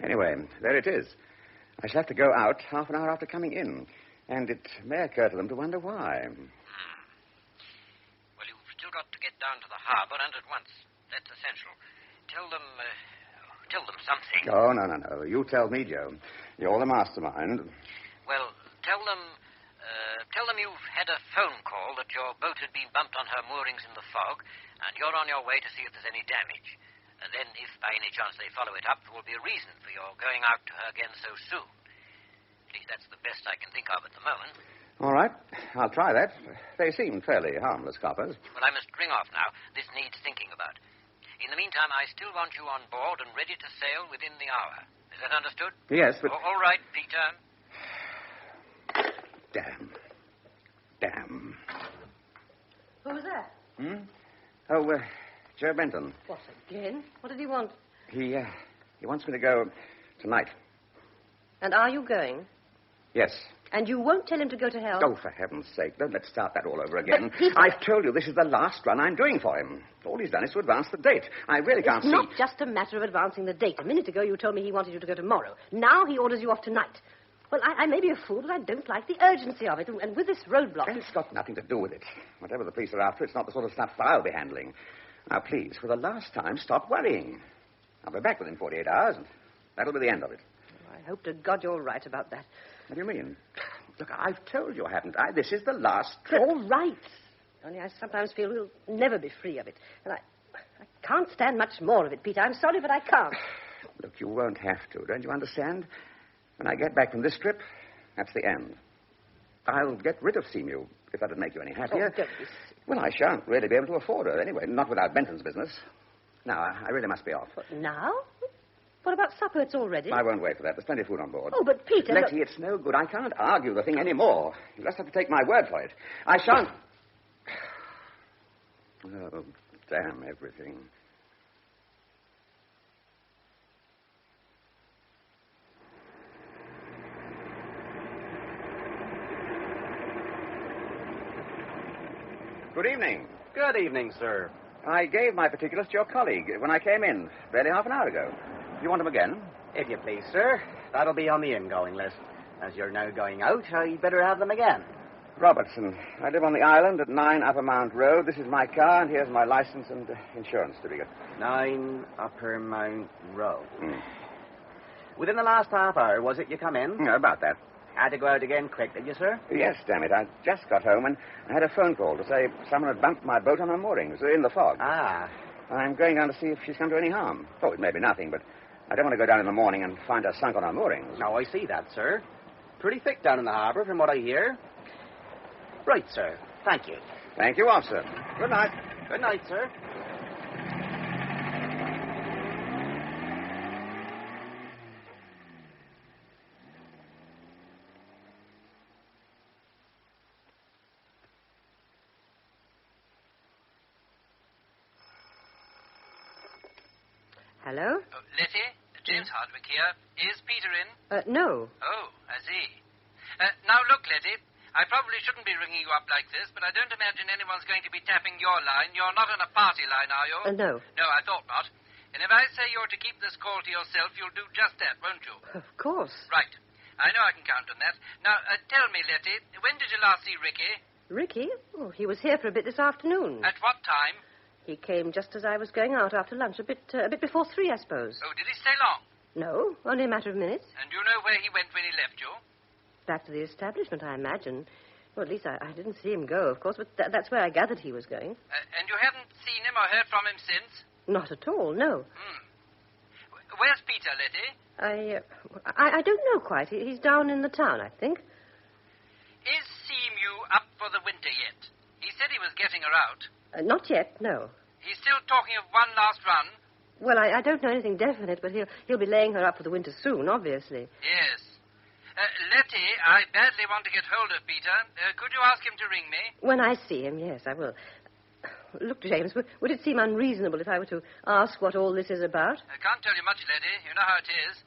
Anyway, there it is. I shall have to go out half an hour after coming in. And it may occur to them to wonder why. Well, you've still got to get down to the harbour and at once. That's essential. Tell them something. Oh, no. You tell me, Joe. You're the mastermind. Well, tell them you've had a phone call that that your boat had been bumped on her moorings in the fog, and you're on your way to see if there's any damage. And then, if by any chance they follow it up, there will be a reason for your going out to her again so soon. At least that's the best I can think of at the moment. All right. I'll try that. They seem fairly harmless coppers. Well, I must ring off now. This needs thinking about. In the meantime, I still want you on board and ready to sail within the hour. Is that understood? Yes, but... All right, Peter. Damn. Who was that? Oh, Joe Benton. What, again? What did he want? He wants me to go tonight. And are you going? Yes. And you won't tell him to go to hell? Oh, for heaven's sake, don't let's start that all over again. But Peter... I've told you this is the last run I'm doing for him. All he's done is to advance the date. I really can't see... It's not just a matter of advancing the date. A minute ago you told me he wanted you to go tomorrow. Now he orders you off tonight. Well, I may be a fool, but I don't like the urgency of it. And with this roadblock... It's got nothing to do with it. Whatever the police are after, it's not the sort of stuff I'll be handling. Now, please, for the last time, stop worrying. I'll be back within 48 hours, and that'll be the end of it. I hope to God you're right about that. What do you mean? Look, I've told you, haven't I? This is the last trip. All right. Only I sometimes feel we'll never be free of it. And I can't stand much more of it, Peter. I'm sorry, but I can't. Look, you won't have to. Don't you understand? When I get back from this trip, that's the end. I'll get rid of Seamew, if that'd make you any happier. Oh, don't be silly. Well, I shan't really be able to afford her anyway, not without Benton's business. Now, I really must be off. What, now? What about supper? It's all ready. I won't wait for that. There's plenty of food on board. Oh, but Peter... Letty, it's no good. I can't argue the thing anymore. You just have to take my word for it. I shan't... Oh, damn everything. Good evening. Good evening, sir. I gave my particulars to your colleague when I came in, barely half an hour ago. You want them again? If you please, sir. That'll be on the ingoing list. As you're now going out, I'd better have them again. Robertson. I live on the island at 9 Upper Mount Road. This is my car, and here's my license and insurance certificate. 9 Upper Mount Road. Within the last half hour, was it you come in? Yeah, about that. Had to go out again quick, did you, sir? Yes, damn it. I just got home and I had a phone call to say someone had bumped my boat on her moorings in the fog. Ah. I'm going down to see if she's come to any harm. Oh, it may be nothing, but I don't want to go down in the morning and find her sunk on her moorings. No, I see that, sir. Pretty thick down in the harbor, from what I hear. Right, sir. Thank you. Thank you, officer. Good night. Good night, sir. Hello? Letty, James Hardwick here. Is Peter in? No. Oh, I see. Now, look, Letty, I probably shouldn't be ringing you up like this, but I don't imagine anyone's going to be tapping your line. You're not on a party line, are you? No. No, I thought not. And if I say you're to keep this call to yourself, you'll do just that, won't you? Of course. Right. I know I can count on that. Now, tell me, Letty, when did you last see Ricky? Ricky? Oh, he was here for a bit this afternoon. At what time? He came just as I was going out after lunch, a bit before 3, I suppose. Oh, did he stay long? No, only a matter of minutes. And do you know where he went when he left you? Back to the establishment, I imagine. Well, at least I didn't see him go, of course, but that's where I gathered he was going. And you haven't seen him or heard from him since? Not at all, no. Where's Peter, Letty? I don't know quite. He's down in the town, I think. Is Seamew up for the winter yet? He said he was getting her out. Not yet, no. He's still talking of one last run? Well, I don't know anything definite, but he'll be laying her up for the winter soon, obviously. Yes. Letty, I badly want to get hold of Peter. Could you ask him to ring me? When I see him, yes, I will. Look, James, would it seem unreasonable if I were to ask what all this is about? I can't tell you much, Letty. You know how it is.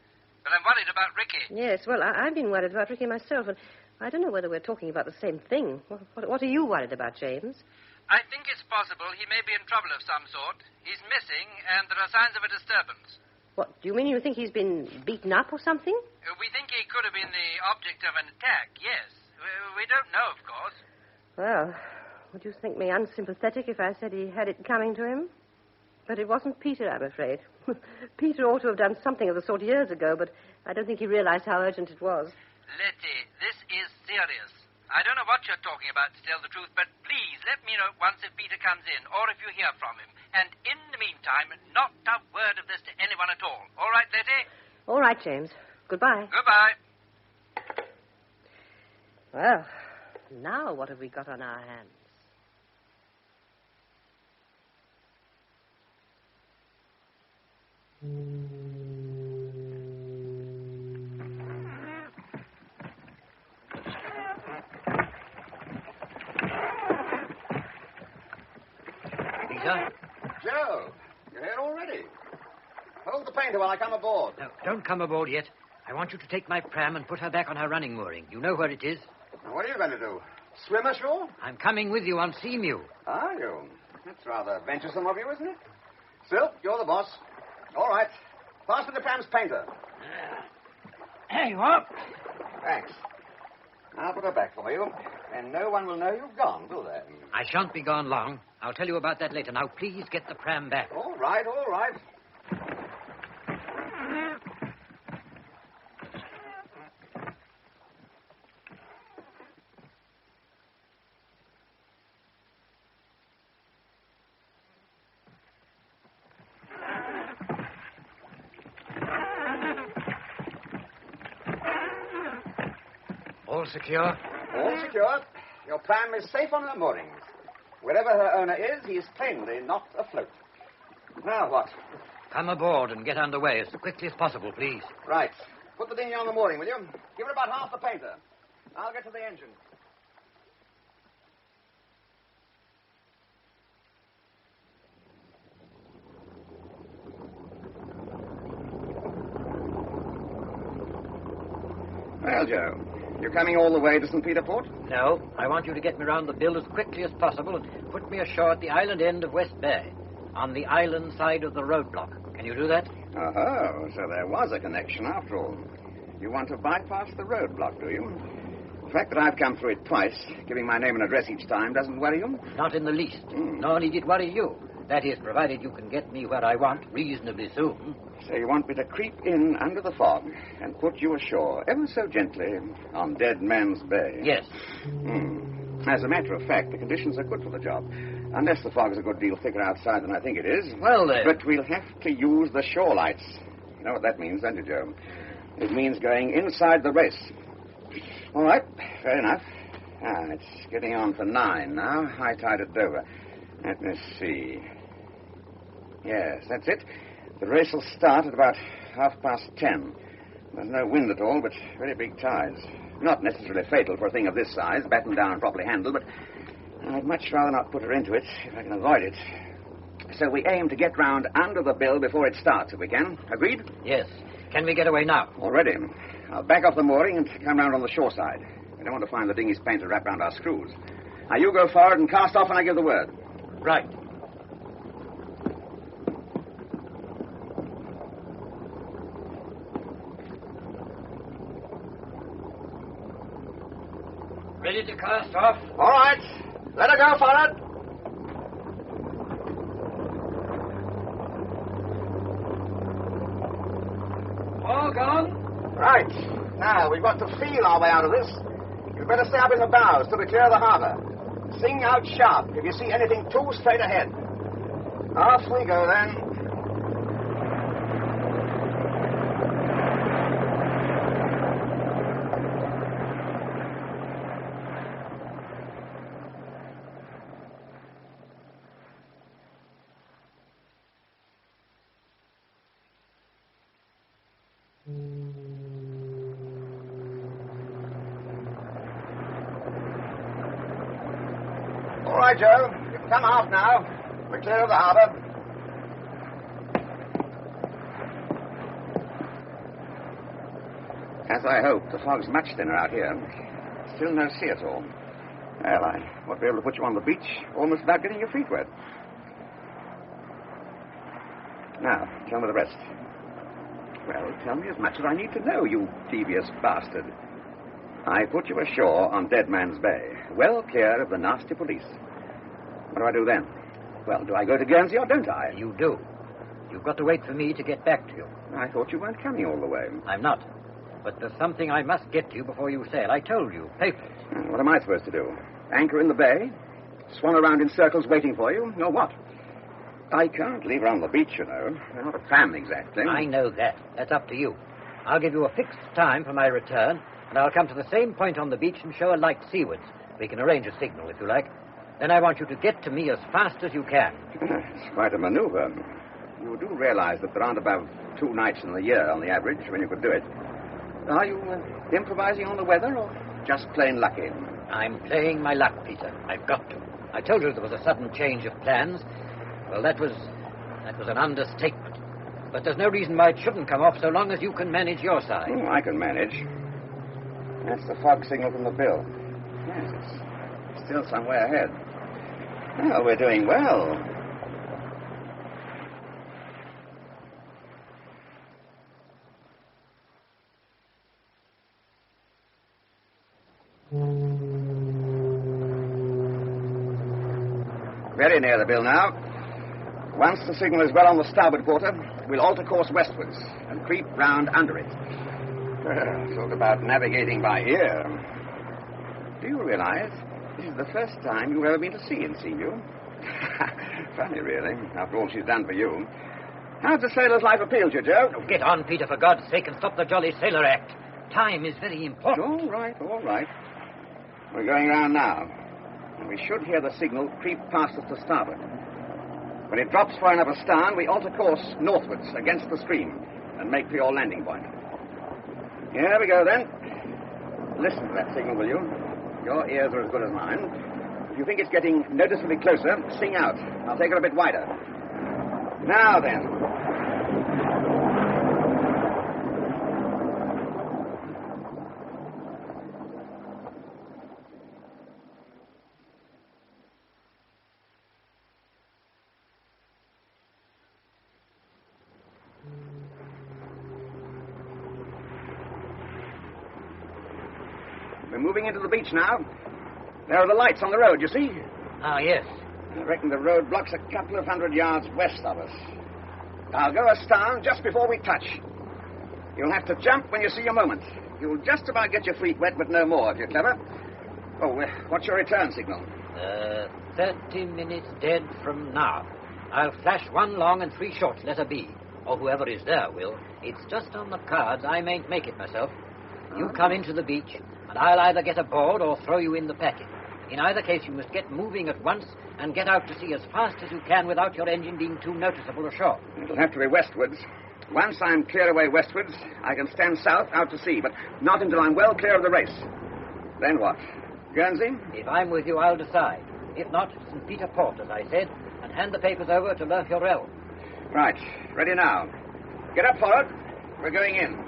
But I'm worried about Ricky. Yes, well, I've been worried about Ricky myself, and I don't know whether we're talking about the same thing. What are you worried about, James? I think it's possible he may be in trouble of some sort. He's missing, and there are signs of a disturbance. What, do you mean you think he's been beaten up or something? We think he could have been the object of an attack, yes. We don't know, of course. Well, would you think me unsympathetic if I said he had it coming to him? But it wasn't Peter, I'm afraid. Peter ought to have done something of the sort years ago, but I don't think he realized how urgent it was. Letty, this is serious. I don't know what you're talking about, to tell the truth, but please let me know at once if Peter comes in, or if you hear from him. And in the meantime, not a word of this to anyone at all. All right, Letty? All right, James. Goodbye. Goodbye. Well, now what have we got on our hands? Peter? Joe, you're here already. Hold the painter while I come aboard. No, don't come aboard yet. I want you to take my pram and put her back on her running mooring. You know where it is? What are you going to do? Swim ashore? I'm coming with you on Seamew. Are you? That's rather venturesome of you, isn't it? Still, you're the boss. All right. Pass me the pram's painter. There you are. Thanks. I'll put her back for you, and no one will know you've gone, will they? I shan't be gone long. I'll tell you about that later. Now, please get the pram back. All right, all right. All secure? All secure. Your pram is safe on her moorings. Wherever her owner is, he is plainly not afloat. Now what? Come aboard and get underway as quickly as possible, please. Right. Put the dinghy on the mooring, will you? Give her about half the painter. I'll get to the engine. Well, Joe, you're coming all the way to St. Peter Port? No, I want you to get me round the bill as quickly as possible and put me ashore at the island end of West Bay, on the island side of the roadblock. Can you do that? Oh, so there was a connection after all. You want to bypass the roadblock, do you? The fact that I've come through it twice, giving my name and address each time, doesn't worry you? Not in the least. Nor need it worry you. That is, provided you can get me where I want reasonably soon. So you want me to creep in under the fog and put you ashore, ever so gently, on Dead Man's Bay? Yes. As a matter of fact, the conditions are good for the job. Unless the fog is a good deal thicker outside than I think it is. Well, then. But we'll have to use the shore lights. You know what that means, don't you, Joe? It means going inside the race. All right, fair enough. It's getting on for 9 now. High tide at Dover. Let me see. Yes, that's it. The race will start at about 10:30. There's no wind at all, but very big tides. Not necessarily fatal for a thing of this size, battened down and properly handled, but I'd much rather not put her into it if I can avoid it. So we aim to get round under the bill before it starts, if we can. Agreed? Yes. Can we get away now? Already. I'll back off the mooring and come round on the shore side. I don't want to find the dinghy's painter wrapped round our screws. Now, you go forward and cast off when I give the word. Right. Ready to cast off? All right. Let her go forward. All gone? Right. Now, we've got to feel our way out of this. You'd better stay up in the bows till we clear the harbor. Sing out sharp if you see anything too straight ahead. Off we go, then. All right, Joe. You can come aft now. We're clear of the harbor. As I hoped, the fog's much thinner out here. Still no sea at all. Well, I won't be able to put you on the beach almost without getting your feet wet. Now, tell me the rest. Well, tell me as much as I need to know, you devious bastard. I put you ashore on Dead Man's Bay, well clear of the nasty police. What do I do then? Well, do I go to Guernsey or don't I? You do. You've got to wait for me to get back to you. I thought you weren't coming all the way. I'm not. But there's something I must get to you before you sail. I told you, papers. What am I supposed to do? Anchor in the bay? Swan around in circles waiting for you? Or what? I can't leave her on the beach, you know. We're not a family, exactly. I know that. That's up to you. I'll give you a fixed time for my return, and I'll come to the same point on the beach and show a light seawards. We can arrange a signal, if you like. Then I want you to get to me as fast as you can. It's quite a maneuver. You do realize that there aren't about 2 nights in the year, on the average, when you could do it. Are you improvising on the weather, or just plain lucky? I'm playing my luck, Peter. I've got to. I told you there was a sudden change of plans. Well, that was an understatement. But there's no reason why it shouldn't come off so long as you can manage your side. Oh, I can manage. That's the fog signal from the bill. Yes, it's still some way ahead. Well, we're doing well. Very near the bill now. Once the signal is well on the starboard quarter, we'll alter course westwards and creep round under it. Talk about navigating by ear. Do you realize this is the first time you've ever been to sea in Seaview? Funny, really, after all she's done for you. How's the sailor's life appeal to you, Joe? Oh, get on, Peter, for God's sake, and stop the jolly sailor act. Time is very important. All right. We're going round now. And we should hear the signal creep past us to starboard. When it drops far enough astern, we alter course northwards against the stream and make for your landing point. Here we go, then. Listen to that signal, will you? Your ears are as good as mine. If you think it's getting noticeably closer, sing out. I'll take it a bit wider. Now, then. We're moving into the beach now. There are the lights on the road, you see? Ah, yes. I reckon the road blocks a couple of 100 yards west of us. I'll go astern just before we touch. You'll have to jump when you see your moment. You'll just about get your feet wet, but no more if you're clever. Oh, what's your return signal? 30 minutes dead from now. I'll flash 1 long and 3 short, letter B. Or whoever is there will. It's just on the cards. I mayn't make it myself. You come into the beach, and I'll either get aboard or throw you in the packet. In either case, you must get moving at once and get out to sea as fast as you can without your engine being too noticeable ashore. It'll have to be westwards. Once I'm clear away westwards, I can stand south out to sea, but not until I'm well clear of the race. Then what? Guernsey? If I'm with you, I'll decide. If not, St. Peter Port, as I said, and hand the papers over to Murphy-Orell. Right. Ready now. Get up for it. We're going in.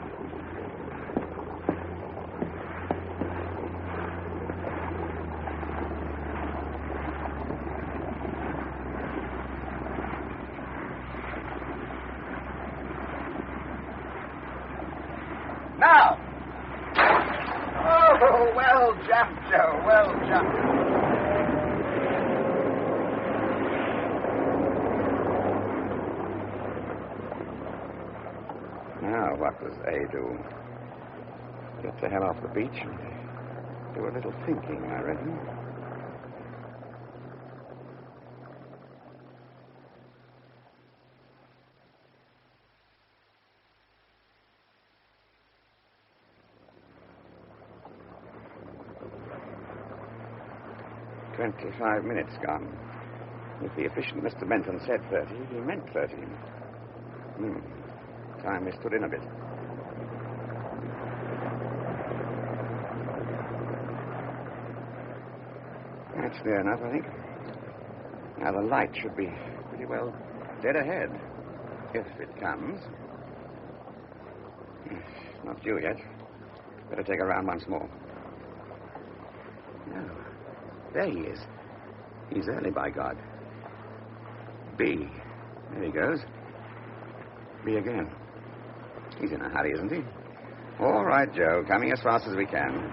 Now! Oh, well jumped, Joe. Well jumped. Now, what does A do? Get the hell off the beach and do a little thinking, I reckon. "25 minutes gone. If the efficient Mr. Benton said 30, he meant 30. Time we stood in a bit. That's near enough, I think. Now the light should be pretty well dead ahead, if it comes. Not due yet. Better take a round once more. No. There he is. He's early, by God. B. There he goes. B again. He's in a hurry, isn't he? All right, Joe. Coming as fast as we can.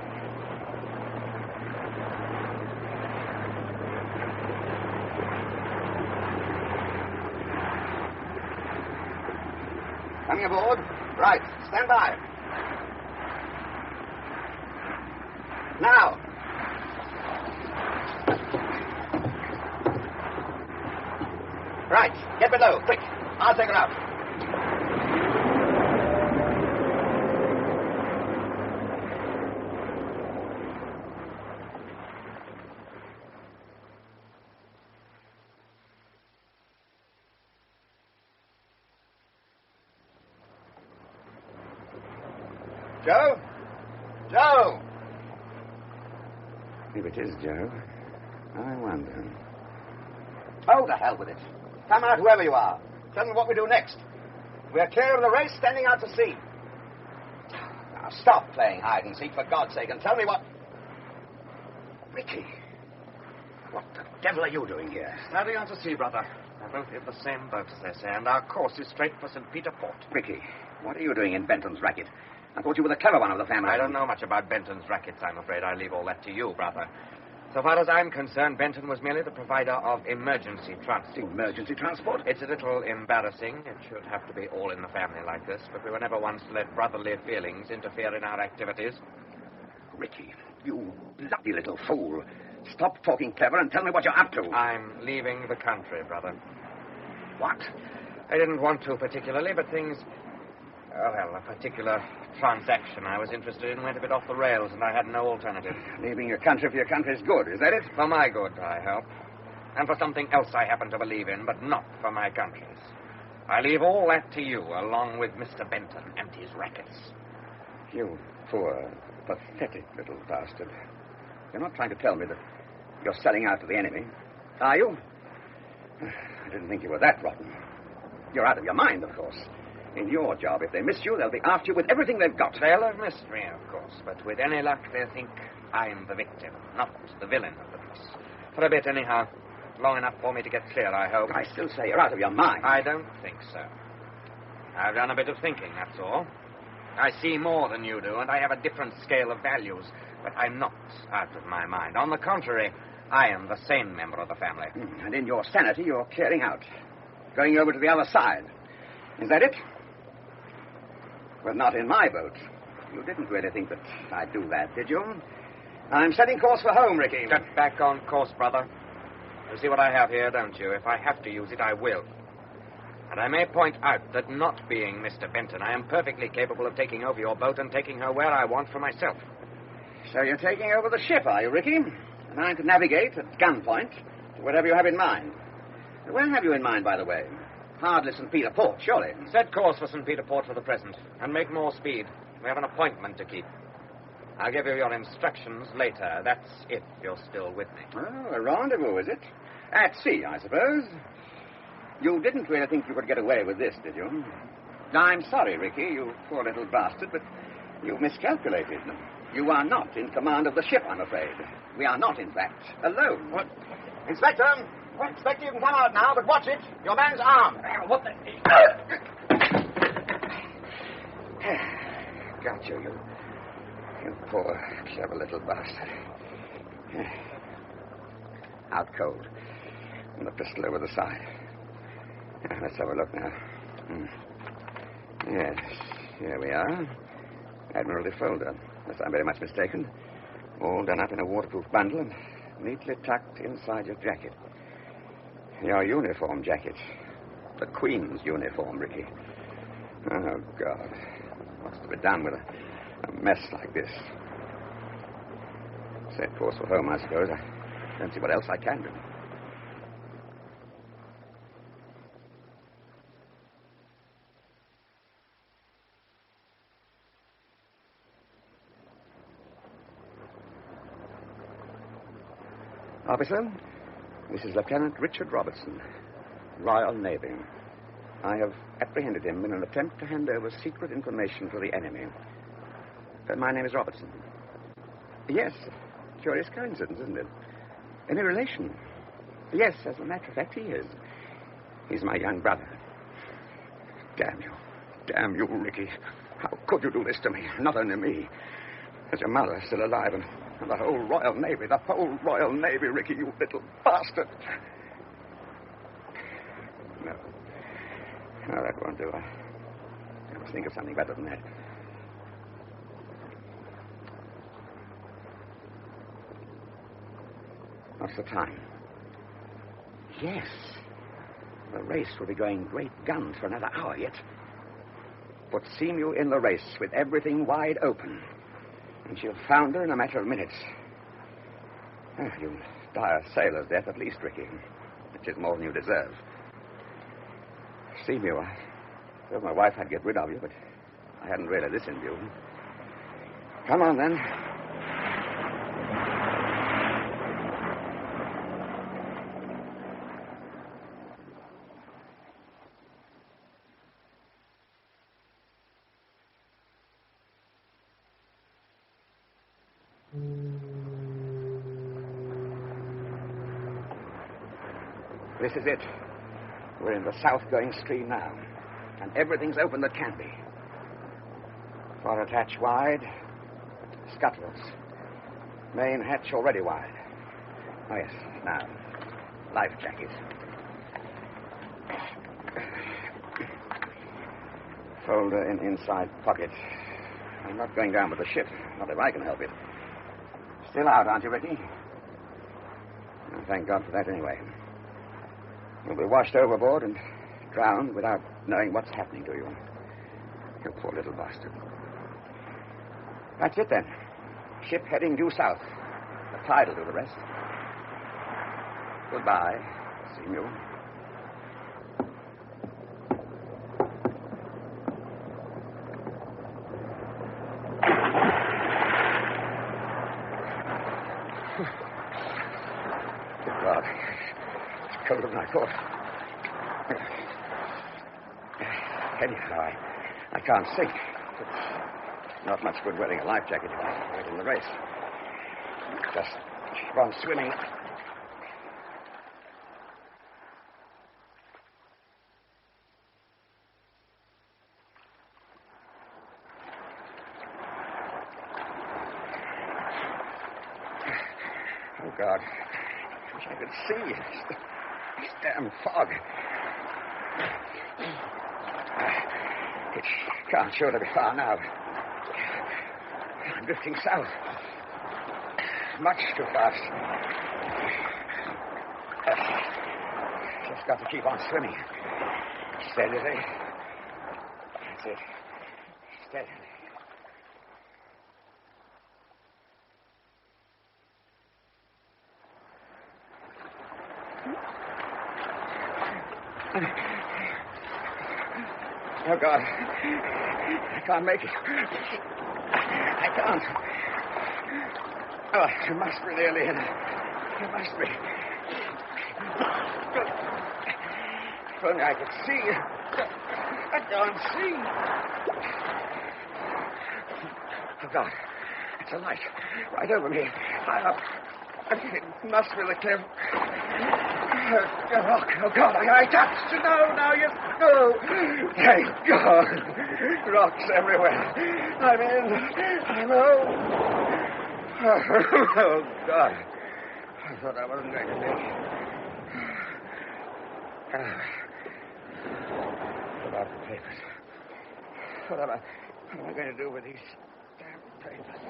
Coming aboard. Right. Stand by. Now. Right. Get below, quick. I'll take her out. Joe? Joe! If it is Joe, I wonder. Oh, the hell with it. Come out, whoever you are. Tell me what we do next. We're clear of the race, standing out to sea. Now, stop playing hide and seek, for God's sake, and tell me what... Ricky, what the devil are you doing here? Standing out to sea, brother. We're both in the same boat, as they say, and our course is straight for St. Peter Port. Ricky, what are you doing in Benton's racket? I thought you were the clever one of the family. I don't know much about Benton's rackets, I'm afraid. I leave all that to you, brother. So far as I'm concerned, Benton was merely the provider of emergency transport. Emergency transport? It's a little embarrassing. It should have to be all in the family like this, but we were never once to let brotherly feelings interfere in our activities. Ricky, you bloody little fool. Stop talking clever and tell me what you're up to. I'm leaving the country, brother. What? I didn't want to particularly, but things... Oh, well, a particular transaction I was interested in went a bit off the rails, and I had no alternative. Leaving your country for your country's good, is that it? For my good, I hope. And for something else I happen to believe in, but not for my country's. I leave all that to you, along with Mr. Benton and his rackets. You poor, pathetic little bastard. You're not trying to tell me that you're selling out to the enemy, are you? I didn't think you were that rotten. You're out of your mind, of course. In your job, if they miss you, they'll be after you with everything they've got. They'll have missed me, of course, but with any luck, they'll think I'm the victim, not the villain of the piece. For a bit, anyhow. Long enough for me to get clear, I hope. I still say you're out of your mind. I don't think so. I've done a bit of thinking, that's all. I see more than you do, and I have a different scale of values, but I'm not out of my mind. On the contrary, I am the sane member of the family. And in your sanity, you're clearing out. Going over to the other side. Is that it? Well, not in my boat. You didn't really think that I'd do that, did you? I'm setting course for home, Ricky. Get back on course, brother. You see what I have here, don't you? If I have to use it, I will. And I may point out that not being Mr. Benton, I am perfectly capable of taking over your boat and taking her where I want for myself. So you're taking over the ship, are you, Ricky? And I'm to navigate at gunpoint to whatever you have in mind. Where have you in mind, by the way? Hardly St. Peter Port, surely. Set course for St. Peter Port for the present, and make more speed. We have an appointment to keep. I'll give you your instructions later. That's if you're still with me. Oh, a rendezvous, is it? At sea, I suppose. You didn't really think you could get away with this, did you? I'm sorry, Ricky, you poor little bastard, but you miscalculated. You are not in command of the ship, I'm afraid. We are not, in fact, alone. What? Inspector! Well, Inspector, you can come out now, but watch it. Your man's armed. What the... Got you, you poor, clever little bastard. Out cold. And the pistol over the side. Let's have a look now. Yes, here we are. Admiralty folder, unless I'm very much mistaken. All done up in a waterproof bundle and neatly tucked inside your jacket. Your uniform jacket. The Queen's uniform, Ricky. Oh, God. What's to be done with a mess like this? Set course for home, I suppose. I don't see what else I can do. Officer, this is Lieutenant Richard Robertson, Royal Navy. I have apprehended him in an attempt to hand over secret information to the enemy. My name is Robertson. Yes, curious coincidence, isn't it? Any relation? Yes, as a matter of fact, he is. He's my young brother. Damn you. Damn you, Ricky. How could you do this to me? Not only me. There's your mother still alive, and the whole Royal Navy. The whole Royal Navy, Ricky, you little bastard. No. No, that won't do. I must think of something better than that. What's the time? Yes. The race will be going great guns for another hour yet. Put Seamew in the race with everything wide open, and she'll founder in a matter of minutes. Oh, you'll die a sailor's death at least, Ricky, which is more than you deserve. Seamew, I told my wife I'd get rid of you, but I hadn't really this in view. Come on, then. This is it. We're in the south-going stream now, and everything's open that can be. Forward hatch wide, scuttles. Main hatch already wide. Oh, yes, now, life jacket. Folder in inside pocket. I'm not going down with the ship, not if I can help it. Still out, aren't you, Ricky? Oh, thank God for that, anyway. You'll be washed overboard and drowned without knowing what's happening to you. You poor little bastard. That's it, then. Ship heading due south. The tide will do the rest. Goodbye, Seamew. Good God. It's colder than I thought. Anyhow, I can't sink. It's not much good wearing a life jacket if you're right in the race. Just keep on swimming. Oh, God. I wish I could see. This damn fog. It can't surely be far now. I'm drifting south. Much too fast. Just got to keep on swimming. Steadily. That's it. Steadily. Oh, God. I can't make it. I can't. Oh, you must be nearly in. You must be. If only I could see. I can't see. Oh, God. It's a light. Right over me. High up. It must be the cliff. Oh, God, I touched. No, yes. No. Thank God. Rocks everywhere. I'm in. I'm out. Oh, God. I thought I wasn't going to make it. What about the papers? What am I going to do with these damn papers?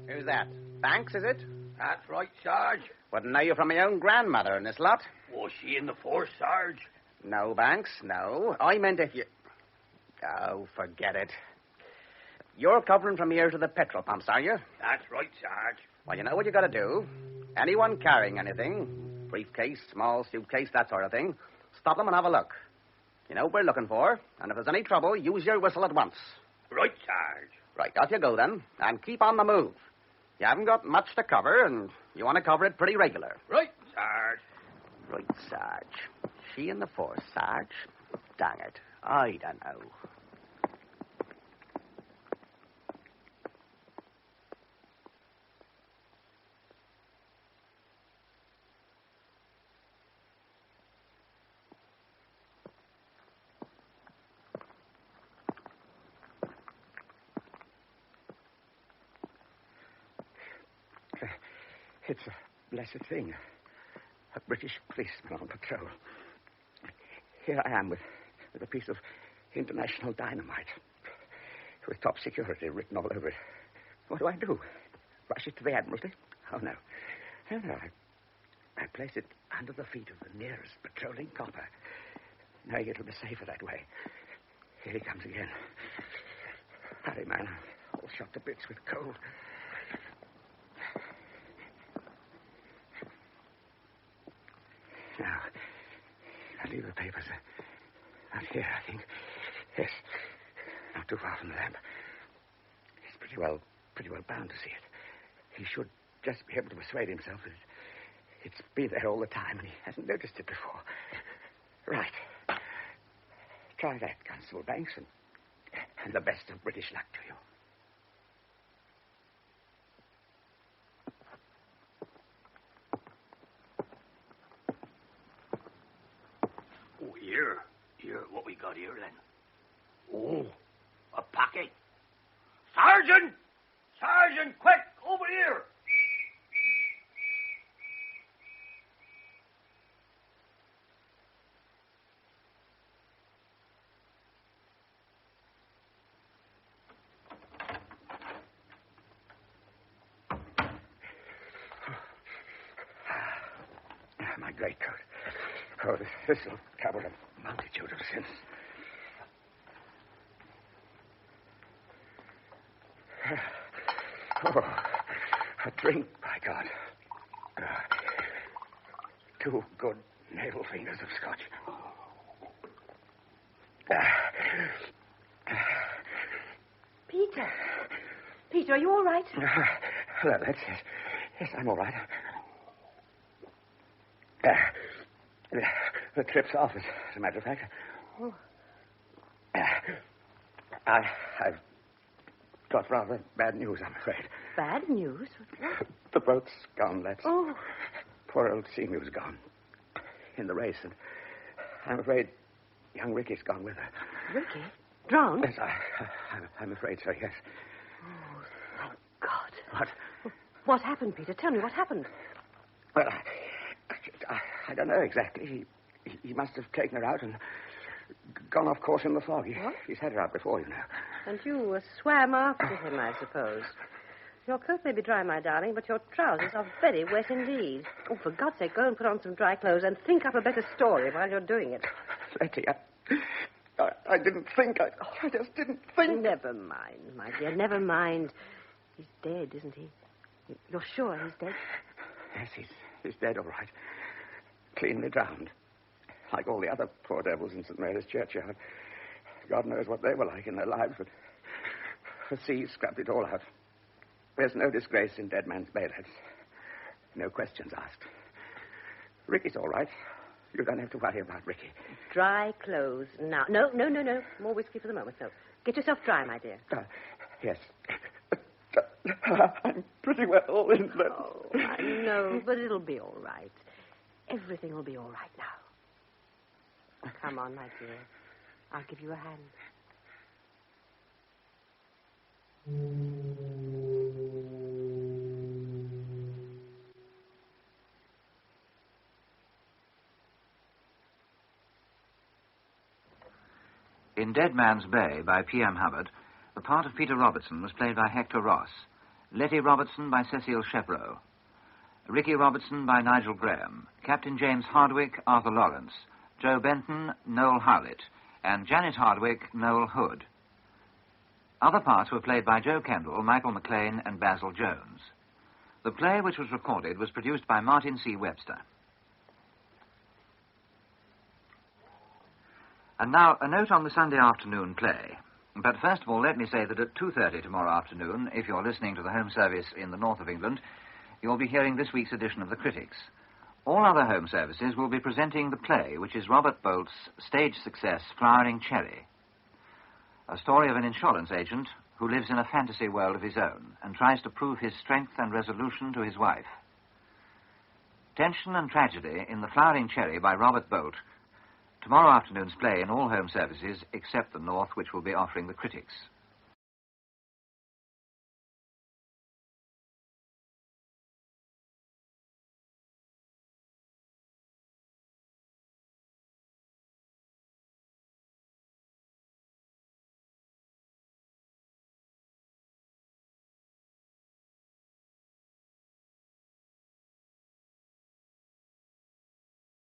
Who's that? Banks, is it? That's right, Sarge. Wouldn't know you from my own grandmother in this lot. Was she in the force, Sarge? No, Banks, no. I meant if you... Oh, forget it. You're covering from here to the petrol pumps, are you? That's right, Sarge. Well, you know what you got to do. Anyone carrying anything, briefcase, small suitcase, that sort of thing, stop them and have a look. You know what we're looking for, and if there's any trouble, use your whistle at once. Right, Sarge. Right, off you go then, and keep on the move. You haven't got much to cover, and you want to cover it pretty regular. Right, Sarge. Right, Sarge. She in the force, Sarge. Dang it. I don't know. It's a blessed thing. A British policeman on patrol. Here I am with a piece of international dynamite with top security written all over it. What do? Rush it to the Admiralty? Oh, no. No. I place it under the feet of the nearest patrolling copper, knowing it'll be safer that way. Here he comes again. Hurry, man. I'm all shot to bits with cold. Now, I'll leave the papers out here, I think. Yes. Not too far from the lamp. He's pretty well bound to see it. He should just be able to persuade himself that it's been there all the time and he hasn't noticed it before. Right. Try that, Constable Banks, and the best of British luck to you. Oh, here. What we got here, then? Oh, a packet. Sergeant! Sergeant, quick, over here! My greatcoat. Oh, this will cover a multitude of sins. Oh, a drink, by God. 2 good navel fingers of scotch. Peter, are you all right? Well, that's it. Yes, I'm all right. The trip's off, as a matter of fact. Oh. I've got rather bad news, I'm afraid. Bad news? The boat's gone, that's... Oh. Poor old Seamew's gone. In the race, and I'm afraid young Ricky's gone with her. Ricky? Drowned? Yes, I'm afraid so, yes. Oh, thank God. What? What happened, Peter? Tell me what happened. Well, I don't know exactly. He must have taken her out and gone off course in the fog. He's had her out before, you know. And you swam after him, I suppose. Your coat may be dry, my darling, but your trousers are very wet indeed. Oh, for God's sake, go and put on some dry clothes and think up a better story while you're doing it. Letty, I didn't think. I just didn't think. Never mind, my dear, never mind. He's dead, isn't he? You're sure he's dead? Yes, he's dead, all right. Cleanly drowned. Like all the other poor devils in St. Mary's churchyard. God knows what they were like in their lives, but the sea scrubbed it all out. There's no disgrace in Dead Man's Bay, lads. No questions asked. Ricky's all right. You don't have to worry about Ricky. Dry clothes now. No. More whiskey for the moment, no. Get yourself dry, my dear. Yes. I'm pretty well in that. Oh, I know, but it'll be all right. Everything will be all right now. Come on, my dear. I'll give you a hand. In Dead Man's Bay by P.M. Hubbard, the part of Peter Robertson was played by Hector Ross, Letty Robertson by Cecile Chevreau, Ricky Robertson by Nigel Graham, Captain James Hardwick, Arthur Lawrence, Joe Benton, Noel Howlett, and Janet Hardwick, Noel Hood. Other parts were played by Joe Kendall, Michael McLean, and Basil Jones. The play, which was recorded, was produced by Martin C. Webster. And now, a note on the Sunday afternoon play. But first of all, let me say that at 2:30 tomorrow afternoon, if you're listening to the home service in the north of England, you'll be hearing this week's edition of The Critics. All other home services will be presenting the play, which is Robert Bolt's stage success, Flowering Cherry. A story of an insurance agent who lives in a fantasy world of his own and tries to prove his strength and resolution to his wife. Tension and Tragedy in The Flowering Cherry by Robert Bolt. Tomorrow afternoon's play in all home services except the north, which will be offering The Critics.